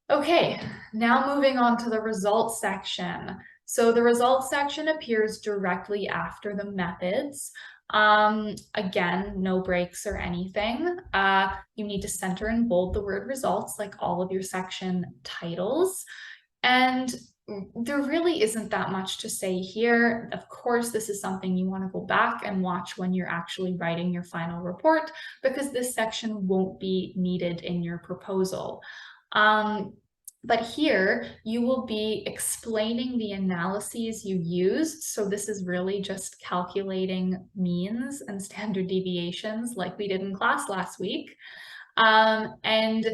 Okay, now moving on to the results section. So the results section appears directly after the methods. Again, no breaks or anything. You need to center and bold the word results like all of your section titles. And there really isn't that much to say here. Of course, this is something you want to go back and watch when you're actually writing your final report, because this section won't be needed in your proposal. But here you will be explaining the analyses you used. So this is really just calculating means and standard deviations like we did in class last week. And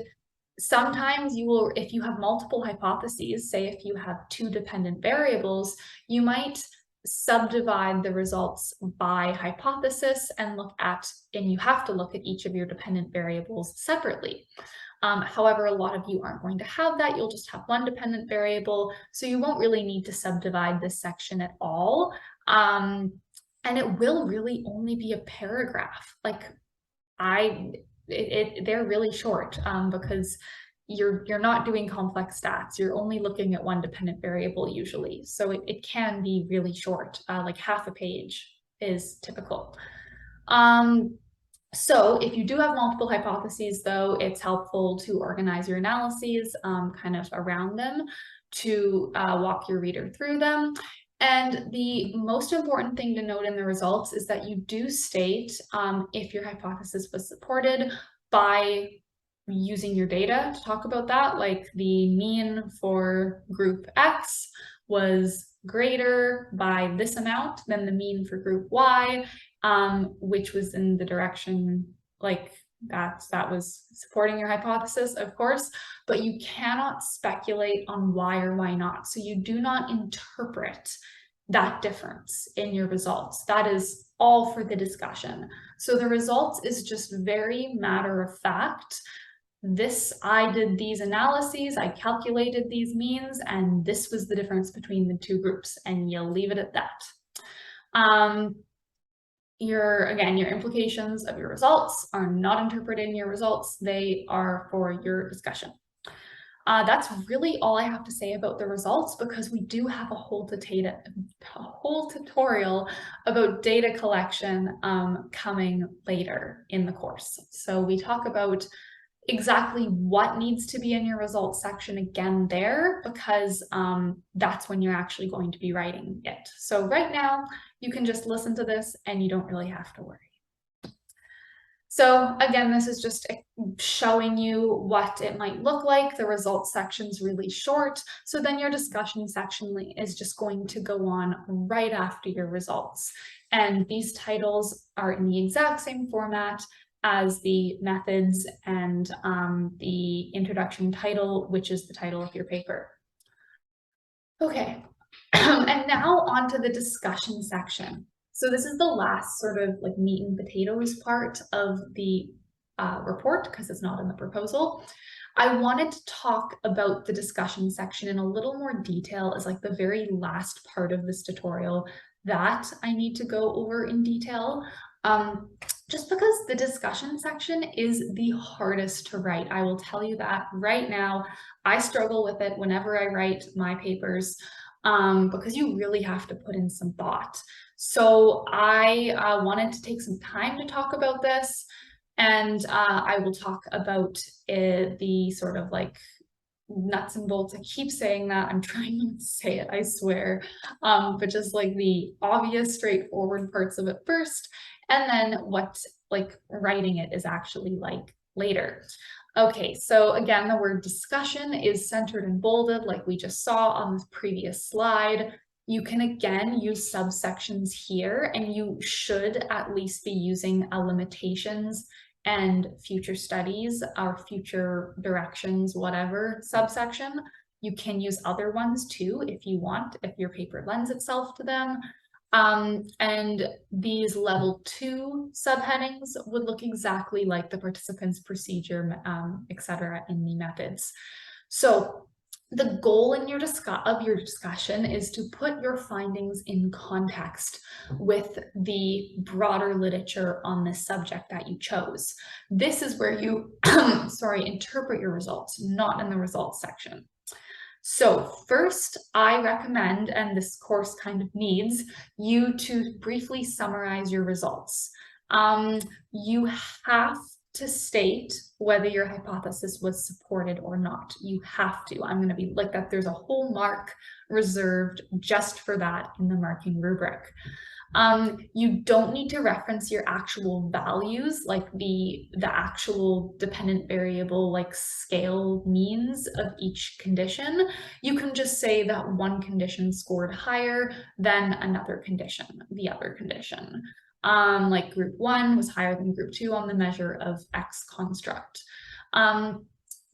sometimes you will, if you have multiple hypotheses, say if you have two dependent variables, you might subdivide the results by hypothesis and you have to look at each of your dependent variables separately. However, a lot of you aren't going to have that. You'll just have one dependent variable, so you won't really need to subdivide this section at all. And it will really only be a paragraph. Like they're really short because you're not doing complex stats. You're only looking at one dependent variable usually. So it can be really short, like half a page is typical. So if you do have multiple hypotheses, though, it's helpful to organize your analyses kind of around them to walk your reader through them. And the most important thing to note in the results is that you do state if your hypothesis was supported by using your data to talk about that, like the mean for group X was greater by this amount than the mean for group Y, which was in the direction like that was supporting your hypothesis, of course, but you cannot speculate on why or why not. So you do not interpret that difference in your results. That is all for the discussion. So the results is just very matter of fact. I did these analyses, I calculated these means, and this was the difference between the two groups, and you'll leave it at that. Your implications of your results are not interpreted in your results. They are for your discussion. That's really all I have to say about the results, because we do have a whole tutorial about data collection coming later in the course. So we talk about exactly what needs to be in your results section again there, because that's when you're actually going to be writing it. So right now you can just listen to this and you don't really have to worry. So again, this is just showing you what it might look like. The results section's really short, so then your discussion section is just going to go on right after your results. And these titles are in the exact same format as the methods and the introduction title, which is the title of your paper. Okay, and now on to the discussion section. So this is the last sort of like meat and potatoes part of the report, because it's not in the proposal. I wanted to talk about the discussion section in a little more detail as like the very last part of this tutorial that I need to go over in detail. Just because the discussion section is the hardest to write. I will tell you that right now. I struggle with it whenever I write my papers because you really have to put in some thought. So I wanted to take some time to talk about this, and I will talk about the sort of like nuts and bolts. I keep saying that, I'm trying not to say it, I swear, but just like the obvious straightforward parts of it first, and then what like writing it is actually like later. Okay, so again, the word discussion is centered and bolded like we just saw on the previous slide. You can again use subsections here, and you should at least be using a limitations and future studies or future directions, whatever subsection. You can use other ones too if you want, if your paper lends itself to them. And these level 2 subheadings would look exactly like the participant's procedure, etc. in the methods. So the goal in your discussion is to put your findings in context with the broader literature on this subject that you chose. This is where you, interpret your results, not in the results section. So first, I recommend, and this course kind of needs, you to briefly summarize your results. You have to state whether your hypothesis was supported or not. You have to. I'm going to be like that. There's a whole mark reserved just for that in the marking rubric. You don't need to reference your actual values, like the actual dependent variable, like scale means of each condition. You can just say that one condition scored higher than another condition, the other condition. Like group 1 was higher than group 2 on the measure of X construct.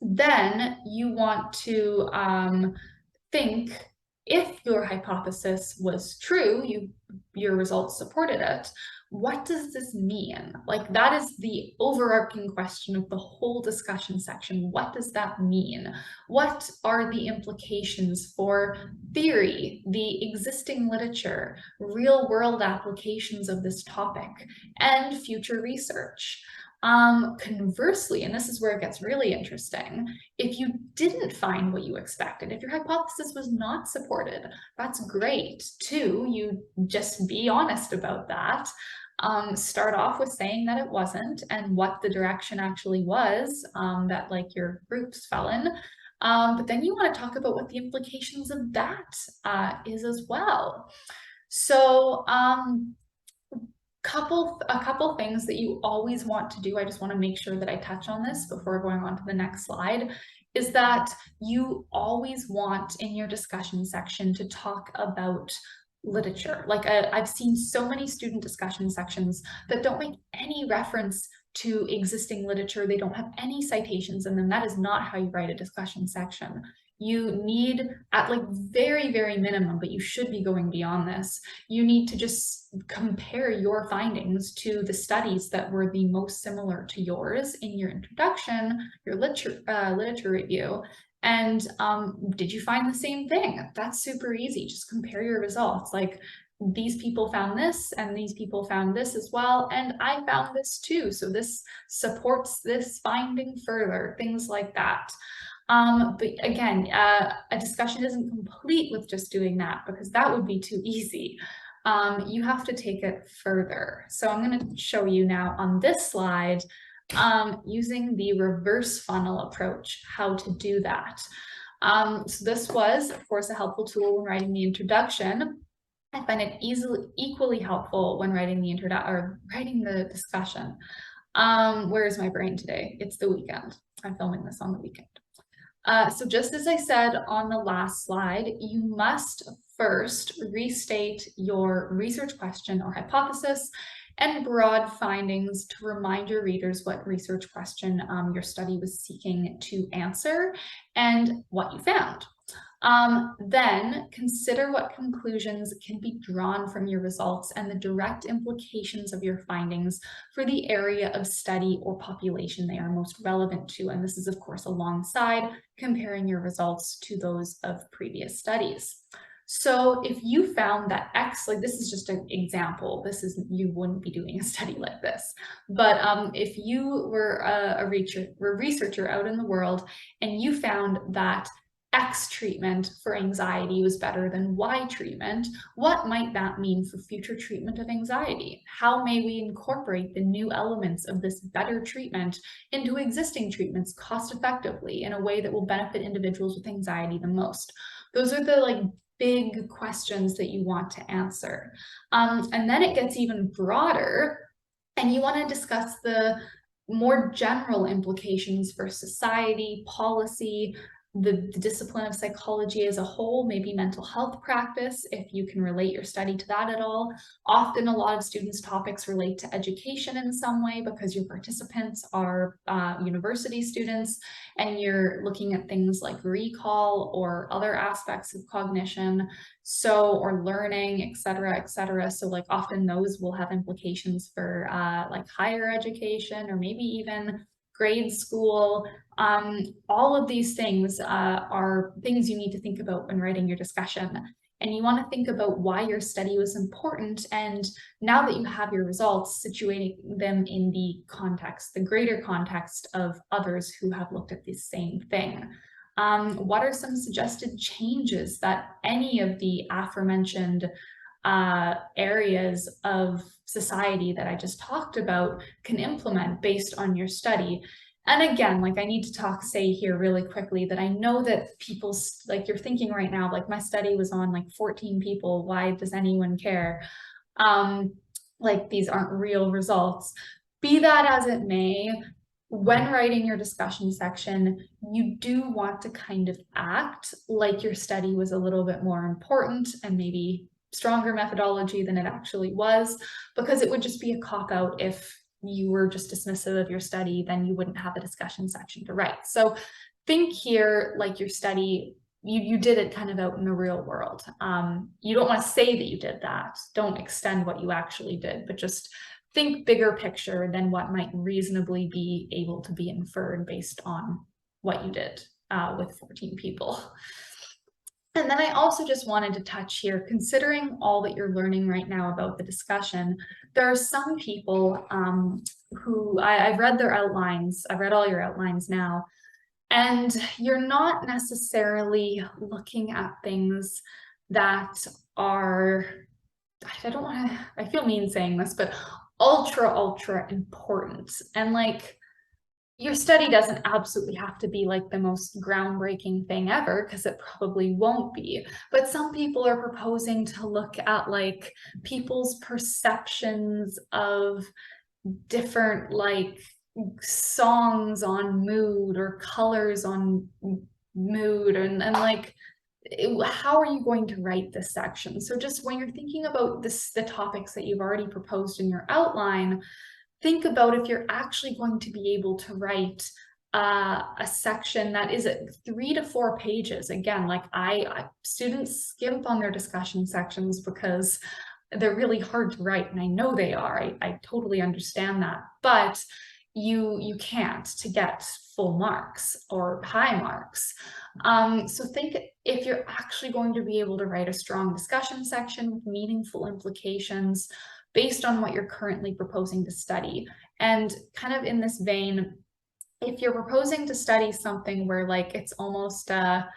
Then you want to think, if your hypothesis was true, your results supported it, what does this mean? Like, that is the overarching question of the whole discussion section. What does that mean? What are the implications for theory, the existing literature, real-world applications of this topic, and future research? Conversely, and this is where it gets really interesting, if you didn't find what you expected, if your hypothesis was not supported, that's great too. You just be honest about that. Start off with saying that it wasn't and what the direction actually was that like your groups fell in. But then you want to talk about what the implications of that is as well. So a couple things that you always want to do, I just want to make sure that I touch on this before going on to the next slide, is that you always want in your discussion section to talk about literature. Like I've seen so many student discussion sections that don't make any reference to existing literature. They don't have any citations in them. That is not how you write a discussion section. You need, at like very, very minimum, but you should be going beyond this, you need to just compare your findings to the studies that were the most similar to yours in your introduction, your literature review. And did you find the same thing? That's super easy. Just compare your results. Like, these people found this and these people found this as well, and I found this too. So this supports this finding further, things like that. But again, a discussion isn't complete with just doing that, because that would be too easy. You have to take it further. So I'm going to show you now on this slide, using the reverse funnel approach, how to do that. So this was, of course, a helpful tool when writing the introduction. I find it equally helpful when writing the discussion. Where is my brain today? It's the weekend. I'm filming this on the weekend. So just as I said on the last slide, you must first restate your research question or hypothesis and broad findings to remind your readers what research question your study was seeking to answer and what you found. Then consider what conclusions can be drawn from your results and the direct implications of your findings for the area of study or population they are most relevant to. And this is, of course, alongside comparing your results to those of previous studies. So if you found that X, like this is just an example, you wouldn't be doing a study like this, but if you were a researcher out in the world and you found that X treatment for anxiety was better than Y treatment, what might that mean for future treatment of anxiety? How may we incorporate the new elements of this better treatment into existing treatments cost effectively in a way that will benefit individuals with anxiety the most? Those are the big questions that you want to answer. And then it gets even broader, and you want to discuss the more general implications for society, policy, the discipline of psychology as a whole, maybe mental health practice, if you can relate your study to that at all. Often a lot of students' topics relate to education in some way because your participants are university students and you're looking at things like recall or other aspects of cognition, or learning, et cetera. So like often those will have implications for like higher education or maybe even grade school. All of these things are things you need to think about when writing your discussion. And you want to think about why your study was important. And now that you have your results, situating them in the context, the greater context of others who have looked at the same thing. What are some suggested changes that any of the aforementioned areas of society that I just talked about can implement based on your study? And again, like I need to say here really quickly that I know that people's, like you're thinking right now, like my study was on like 14 people, why does anyone care? Like these aren't real results. Be that as it may, when writing your discussion section, you do want to kind of act like your study was a little bit more important and maybe stronger methodology than it actually was, because it would just be a cop-out if you were just dismissive of your study, then you wouldn't have a discussion section to write. So think here like your study, you did it kind of out in the real world. You don't want to say that you did that. Don't extend what you actually did, but just think bigger picture than what might reasonably be able to be inferred based on what you did with 14 people. And then I also just wanted to touch here, considering all that you're learning right now about the discussion, there are some people who I've read their outlines, I've read all your outlines now, and you're not necessarily looking at things that are, I feel mean saying this, but ultra important. And like, your study doesn't absolutely have to be like the most groundbreaking thing ever, because it probably won't be. But some people are proposing to look at like people's perceptions of different like songs on mood or colors on mood, and like how are you going to write this section? So just when you're thinking about the topics that you've already proposed in your outline, think about if you're actually going to be able to write a section that is 3 to 4 pages. Again, like students skimp on their discussion sections because they're really hard to write, and I know they are. I totally understand that, but you can't to get full marks or high marks. So think if you're actually going to be able to write a strong discussion section with meaningful implications based on what you're currently proposing to study. And kind of in this vein, if you're proposing to study something where like it's almost a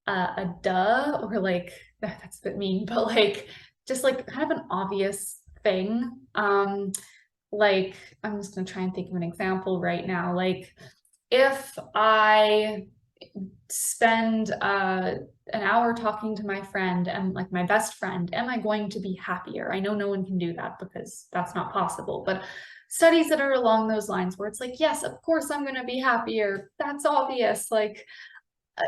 duh, or like that's a bit mean, but like just like kind of an obvious thing, like I'm just gonna try and think of an example right now. Like if I spend an hour talking to my friend and like my best friend, am I going to be happier? I know no one can do that because that's not possible, but studies that are along those lines where it's like, yes, of course I'm going to be happier. That's obvious. Like,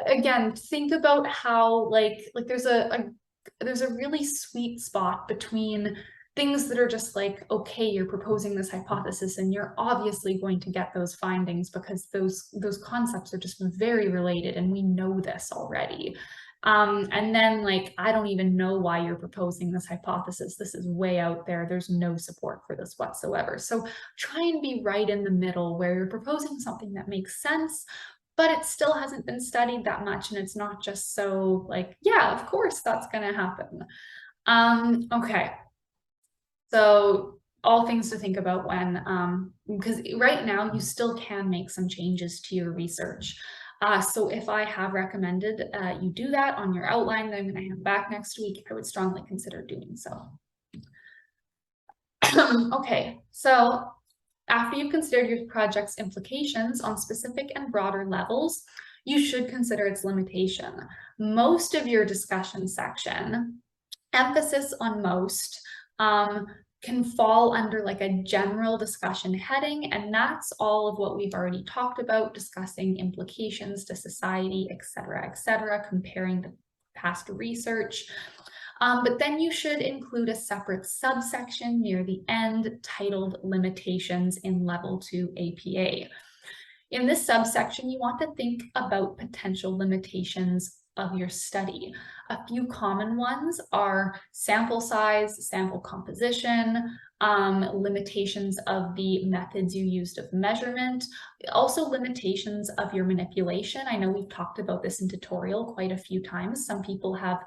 again, think about how like there's a really sweet spot between things that are just like, okay, you're proposing this hypothesis and you're obviously going to get those findings because those concepts are just very related and we know this already. And then like, I don't even know why you're proposing this hypothesis. This is way out there. There's no support for this whatsoever. So try and be right in the middle where you're proposing something that makes sense, but it still hasn't been studied that much. And it's not just so like, yeah, of course that's going to happen. Okay. So all things to think about when, because right now you still can make some changes to your research. So if I have recommended you do that on your outline that I'm going to have back next week, I would strongly consider doing so. Okay, so after you've considered your project's implications on specific and broader levels, you should consider its limitation. Most of your discussion section, emphasis on most, can fall under like a general discussion heading, and that's all of what we've already talked about, discussing implications to society, et cetera, comparing to past research. But then you should include a separate subsection near the end titled Limitations in Level 2 APA. In this subsection, you want to think about potential limitations of your study. A few common ones are sample size, sample composition, limitations of the methods you used of measurement, also limitations of your manipulation. I know we've talked about this in tutorial quite a few times. Some people have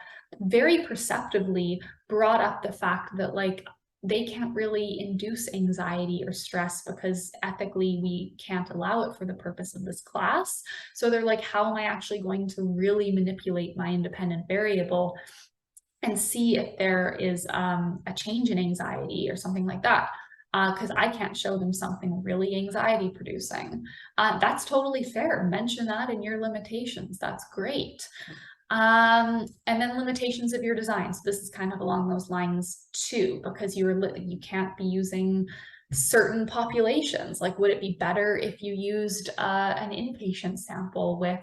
very perceptively brought up the fact that like, they can't really induce anxiety or stress because ethically we can't allow it for the purpose of this class. So they're like, how am I actually going to really manipulate my independent variable and see if there is a change in anxiety or something like that? Because I can't show them something really anxiety producing. That's totally fair. Mention that in your limitations. That's great. And then limitations of your design. So this is kind of along those lines too, because you can't be using certain populations. Like, would it be better if you used an inpatient sample with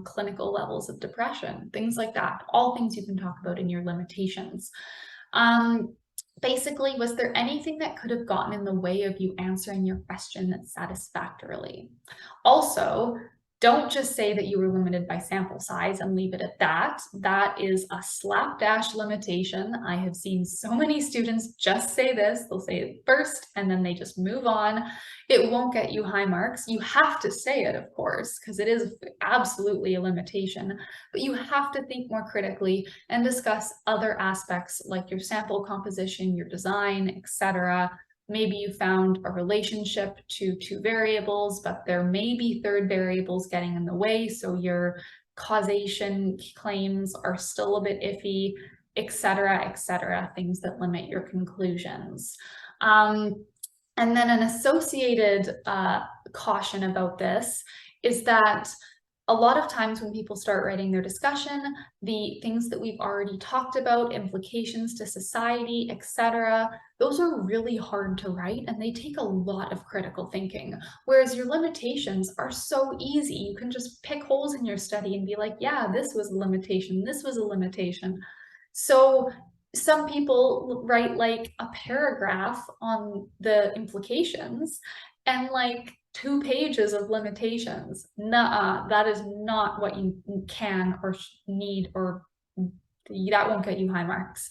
clinical levels of depression? Things like that. All things you can talk about in your limitations. Basically, was there anything that could have gotten in the way of you answering your question satisfactorily? Also, don't just say that you were limited by sample size and leave it at that. That is a slapdash limitation. I have seen so many students just say this. They'll say it first and then they just move on. It won't get you high marks. You have to say it, of course, because it is absolutely a limitation, but you have to think more critically and discuss other aspects like your sample composition, your design, etc. Maybe you found a relationship to two variables, but there may be third variables getting in the way, so your causation claims are still a bit iffy, etc., things that limit your conclusions. And then an associated caution about this is that a lot of times when people start writing their discussion, the things that we've already talked about, implications to society, etc., those are really hard to write and they take a lot of critical thinking. Whereas your limitations are so easy. You can just pick holes in your study and be like, yeah, this was a limitation, this was a limitation. So some people write like a paragraph on the implications and like 2 pages of limitations. Nuh-uh, that is not what you can or need, or that won't get you high marks.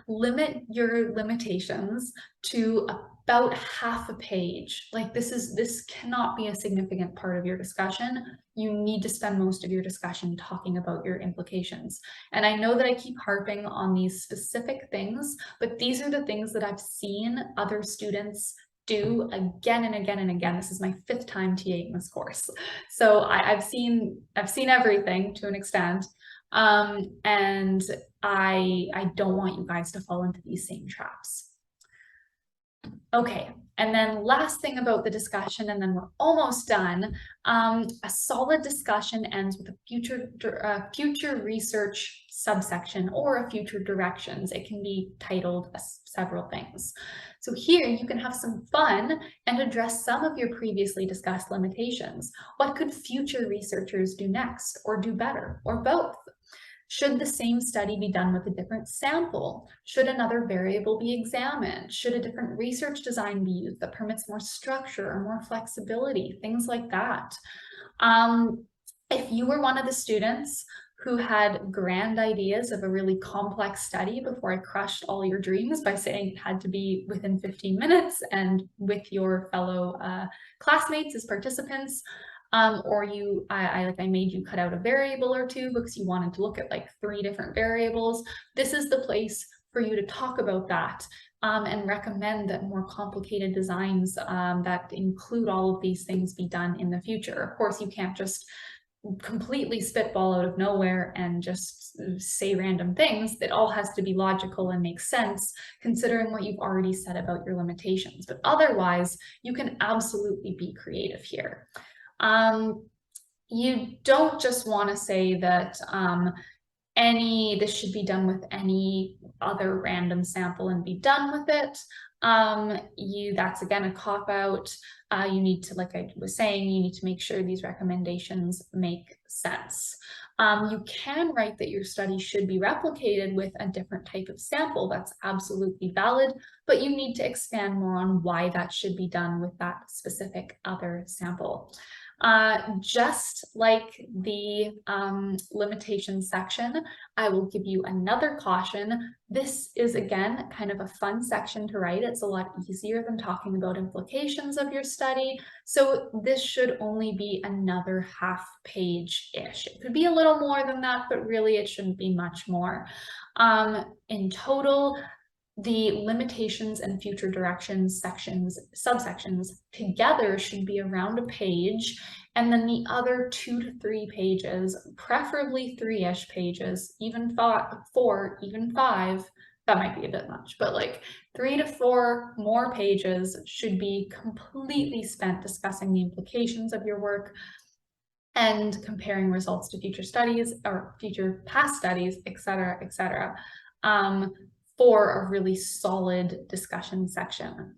Limit your limitations to about half a page. Like this cannot be a significant part of your discussion. You need to spend most of your discussion talking about your implications. And I know that I keep harping on these specific things, but these are the things that I've seen other students do again and again and again. This is my 5th time TAing this course. So I've seen everything to an extent. And I don't want you guys to fall into these same traps. Okay, and then last thing about the discussion, and then we're almost done. A solid discussion ends with a future research subsection or a future directions. It can be titled several things. So here you can have some fun and address some of your previously discussed limitations. What could future researchers do next, or do better, or both? Should the same study be done with a different sample? Should another variable be examined? Should a different research design be used that permits more structure or more flexibility? Things like that. If you were one of the students who had grand ideas of a really complex study before I crushed all your dreams by saying it had to be within 15 minutes and with your fellow classmates as participants, or I made you cut out a variable or two because you wanted to look at like 3 different variables, this is the place for you to talk about that and recommend that more complicated designs that include all of these things be done in the future. Of course, you can't just completely spitball out of nowhere and just say random things. It all has to be logical and make sense considering what you've already said about your limitations. But otherwise, you can absolutely be creative here. You don't just want to say that this should be done with any other random sample and be done with it. That's again a cop-out. You need to, like I was saying, you need to make sure these recommendations make sense. You can write that your study should be replicated with a different type of sample. That's absolutely valid, but you need to expand more on why that should be done with that specific other sample. Just like the limitations section, I will give you another caution. This is, again, kind of a fun section to write. It's a lot easier than talking about implications of your study. So this should only be another half page-ish. It could be a little more than that, but really it shouldn't be much more. In total, the limitations and future directions sections, subsections together should be around a page, and then the other 2 to 3 pages, preferably 3-ish pages, even 4, even 5, that might be a bit much, but like 3 to 4 more pages should be completely spent discussing the implications of your work and comparing results to future studies or future past studies, et cetera, for a really solid discussion section.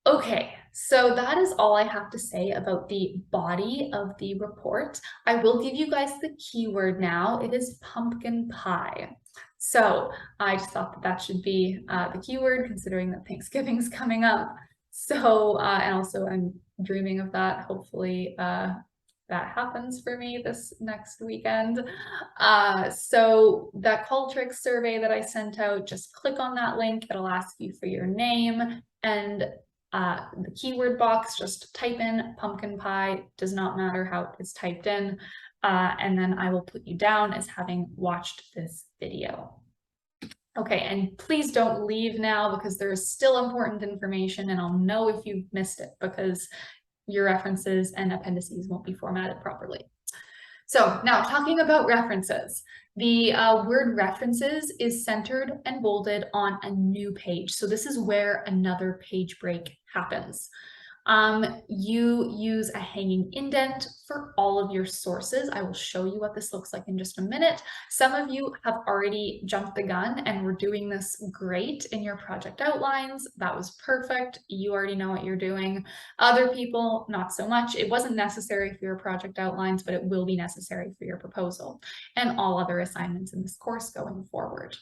Okay, so that is all I have to say about the body of the report. I will give you guys the keyword now. It is pumpkin pie. So I just thought that that should be the keyword, considering that Thanksgiving's coming up. So, and also I'm dreaming of that. Hopefully that happens for me this next weekend. So that Qualtrics survey that I sent out, just click on that link. It'll ask you for your name and the keyword box, just type in pumpkin pie, does not matter how it's typed in, and then I will put you down as having watched this video. Okay, and please don't leave now because there is still important information and I'll know if you've missed it because your references and appendices won't be formatted properly. So now talking about references, the word references is centered and bolded on a new page. So this is where another page break happens. You use a hanging indent for all of your sources. I will show you what this looks like in just a minute. Some of you have already jumped the gun and were doing this great in your project outlines. That was perfect. You already know what you're doing. Other people, not so much. It wasn't necessary for your project outlines, but it will be necessary for your proposal and all other assignments in this course going forward.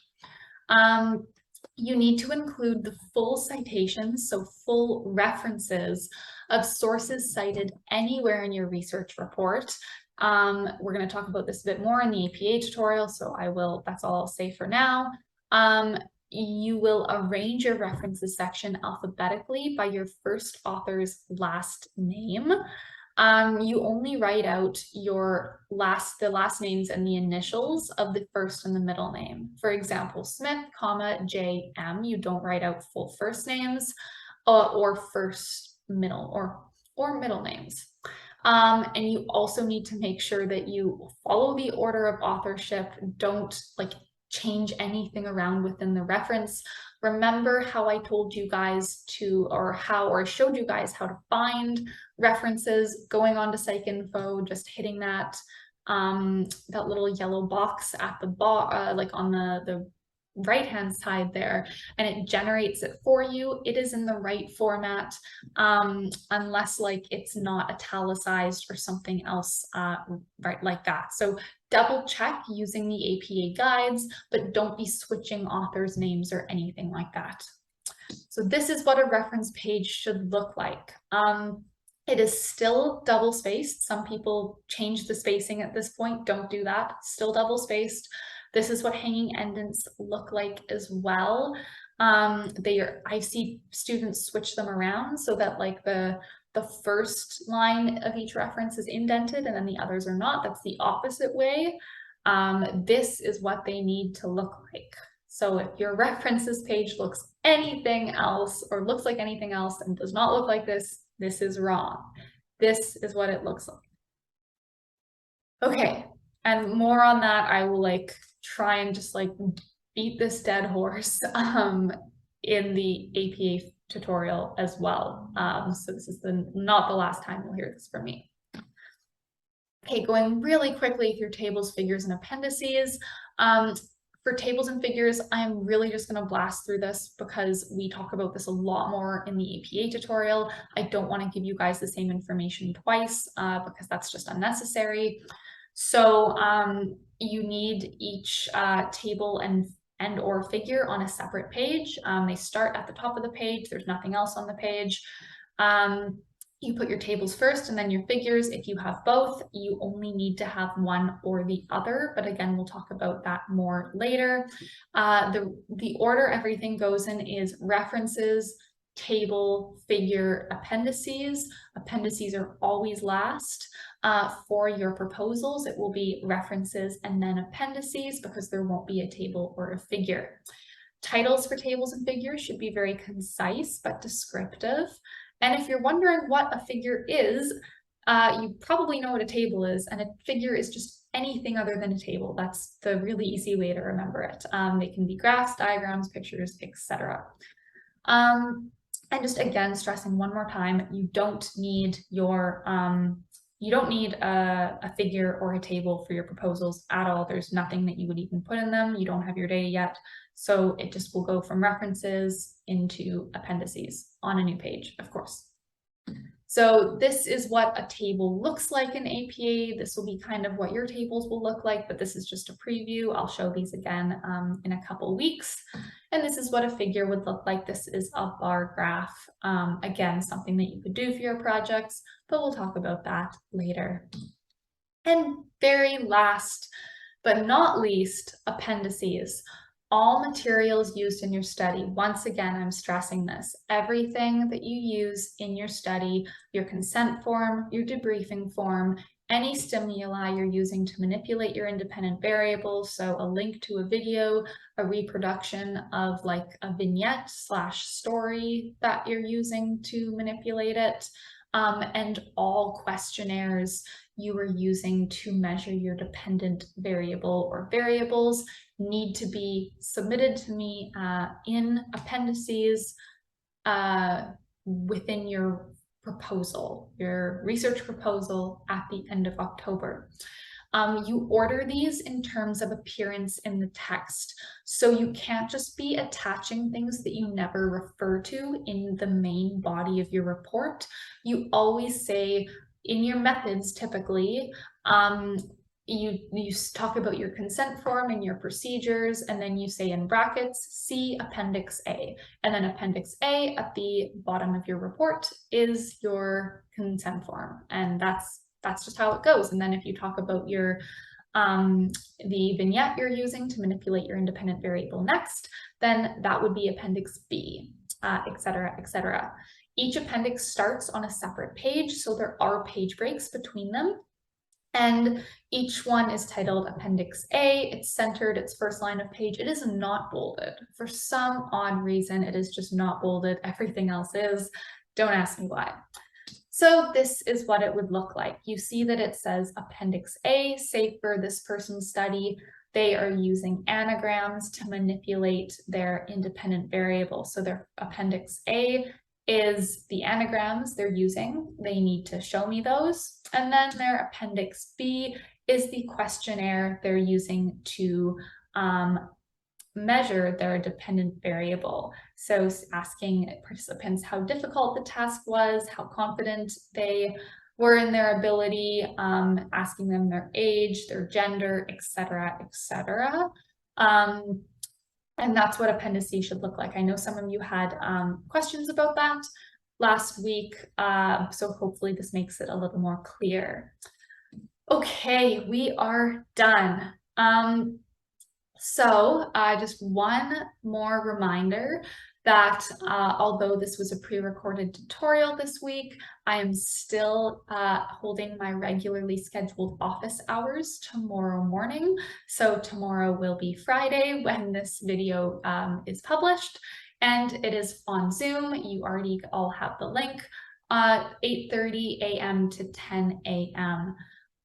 You need to include the full citations, so full references of sources cited anywhere in your research report. We're going to talk about this a bit more in the APA tutorial, so that's all I'll say for now. You will arrange your references section alphabetically by your first author's last name. You only write out the last names and the initials of the first and the middle name. For example, Smith, comma, J.M. You don't write out full first names or first middle or middle names. And you also need to make sure that you follow the order of authorship. Don't change anything around within the reference. Remember how I told you guys or showed you guys how to find references, going on to PsycInfo, just hitting that little yellow box at the on the right-hand side there, and it generates it for you. It is in the right format, unless it's not italicized or something else right like that. So double check using the APA guides, but don't be switching authors' names or anything like that. So this is what a reference page should look like. It is still double spaced. Some people change the spacing at this point. Don't do that. Still double spaced. This is what hanging indents look like as well. I see students switch them around so that the first line of each reference is indented and then the others are not. That's the opposite way. This is what they need to look like. So if your references page looks anything else or looks like anything else and does not look like this, this is wrong. This is what it looks like. Okay, and more on that, I will try and just beat this dead horse in the APA tutorial as well. So this is not the last time you'll hear this from me. Okay, going really quickly through tables, figures, and appendices. For tables and figures, I'm really just going to blast through this because we talk about this a lot more in the APA tutorial. I don't want to give you guys the same information twice because that's just unnecessary. So you need each table and or figure on a separate page. They start at the top of the page. There's nothing else on the page. You put your tables first and then your figures. If you have both, you only need to have one or the other. But again, we'll talk about that more later. The order everything goes in is references, table, figure, appendices. Appendices are always last. For your proposals, it will be references and then appendices because there won't be a table or a figure. Titles for tables and figures should be very concise but descriptive. And if you're wondering what a figure is, you probably know what a table is, and a figure is just anything other than a table. That's the really easy way to remember it. They can be graphs, diagrams, pictures, etc. And just again, stressing one more time, you don't need a figure or a table for your proposals at all. There's nothing that you would even put in them. You don't have your data yet. So it just will go from references into appendices on a new page, of course. So this is what a table looks like in APA. This will be kind of what your tables will look like, but this is just a preview. I'll show these again in a couple weeks. And this is what a figure would look like. This is a bar graph. Again, something that you could do for your projects, but we'll talk about that later. And very last, but not least, appendices. All materials used in your study, once again, I'm stressing this, everything that you use in your study, your consent form, your debriefing form, any stimuli you're using to manipulate your independent variables, so a link to a video, a reproduction of like a vignette / story that you're using to manipulate it, and all questionnaires you are using to measure your dependent variable or variables need to be submitted to me in appendices within your proposal, your research proposal at the end of October. You order these in terms of appearance in the text. So you can't just be attaching things that you never refer to in the main body of your report. You always say in your methods, typically, you talk about your consent form and your procedures, and then you say in brackets, see Appendix A. And then Appendix A at the bottom of your report is your consent form. And that's just how it goes. And then if you talk about your the vignette you're using to manipulate your independent variable next, then that would be Appendix B, etc., etc. Each appendix starts on a separate page, so there are page breaks between them. And each one is titled Appendix A. It's centered, its first line of page. It is not bolded. For some odd reason, it is just not bolded. Everything else is. Don't ask me why. So this is what it would look like. You see that it says Appendix A, say for this person's study, they are using anagrams to manipulate their independent variable. So their Appendix A is the anagrams they're using. They need to show me those. And then their Appendix B is the questionnaire they're using to measure their dependent variable. So asking participants how difficult the task was, how confident they were in their ability, asking them their age, their gender, etc., etc. And that's what appendices should look like. I know some of you had questions about that last week, so hopefully this makes it a little more clear. Okay, we are done. So just one more reminder that although this was a pre-recorded tutorial this week, I am still holding my regularly scheduled office hours tomorrow morning. So tomorrow will be Friday when this video is published, and it is on Zoom. You already all have the link, 8:30 a.m. to 10 a.m.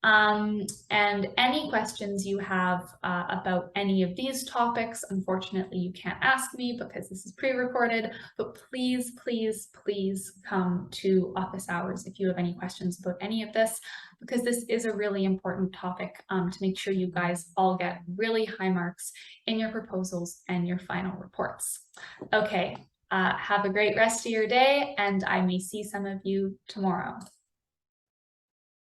And any questions you have about any of these topics, unfortunately, you can't ask me because this is pre-recorded, but please, please, please come to office hours if you have any questions about any of this, because this is a really important topic to make sure you guys all get really high marks in your proposals and your final reports. Okay, have a great rest of your day, and I may see some of you tomorrow.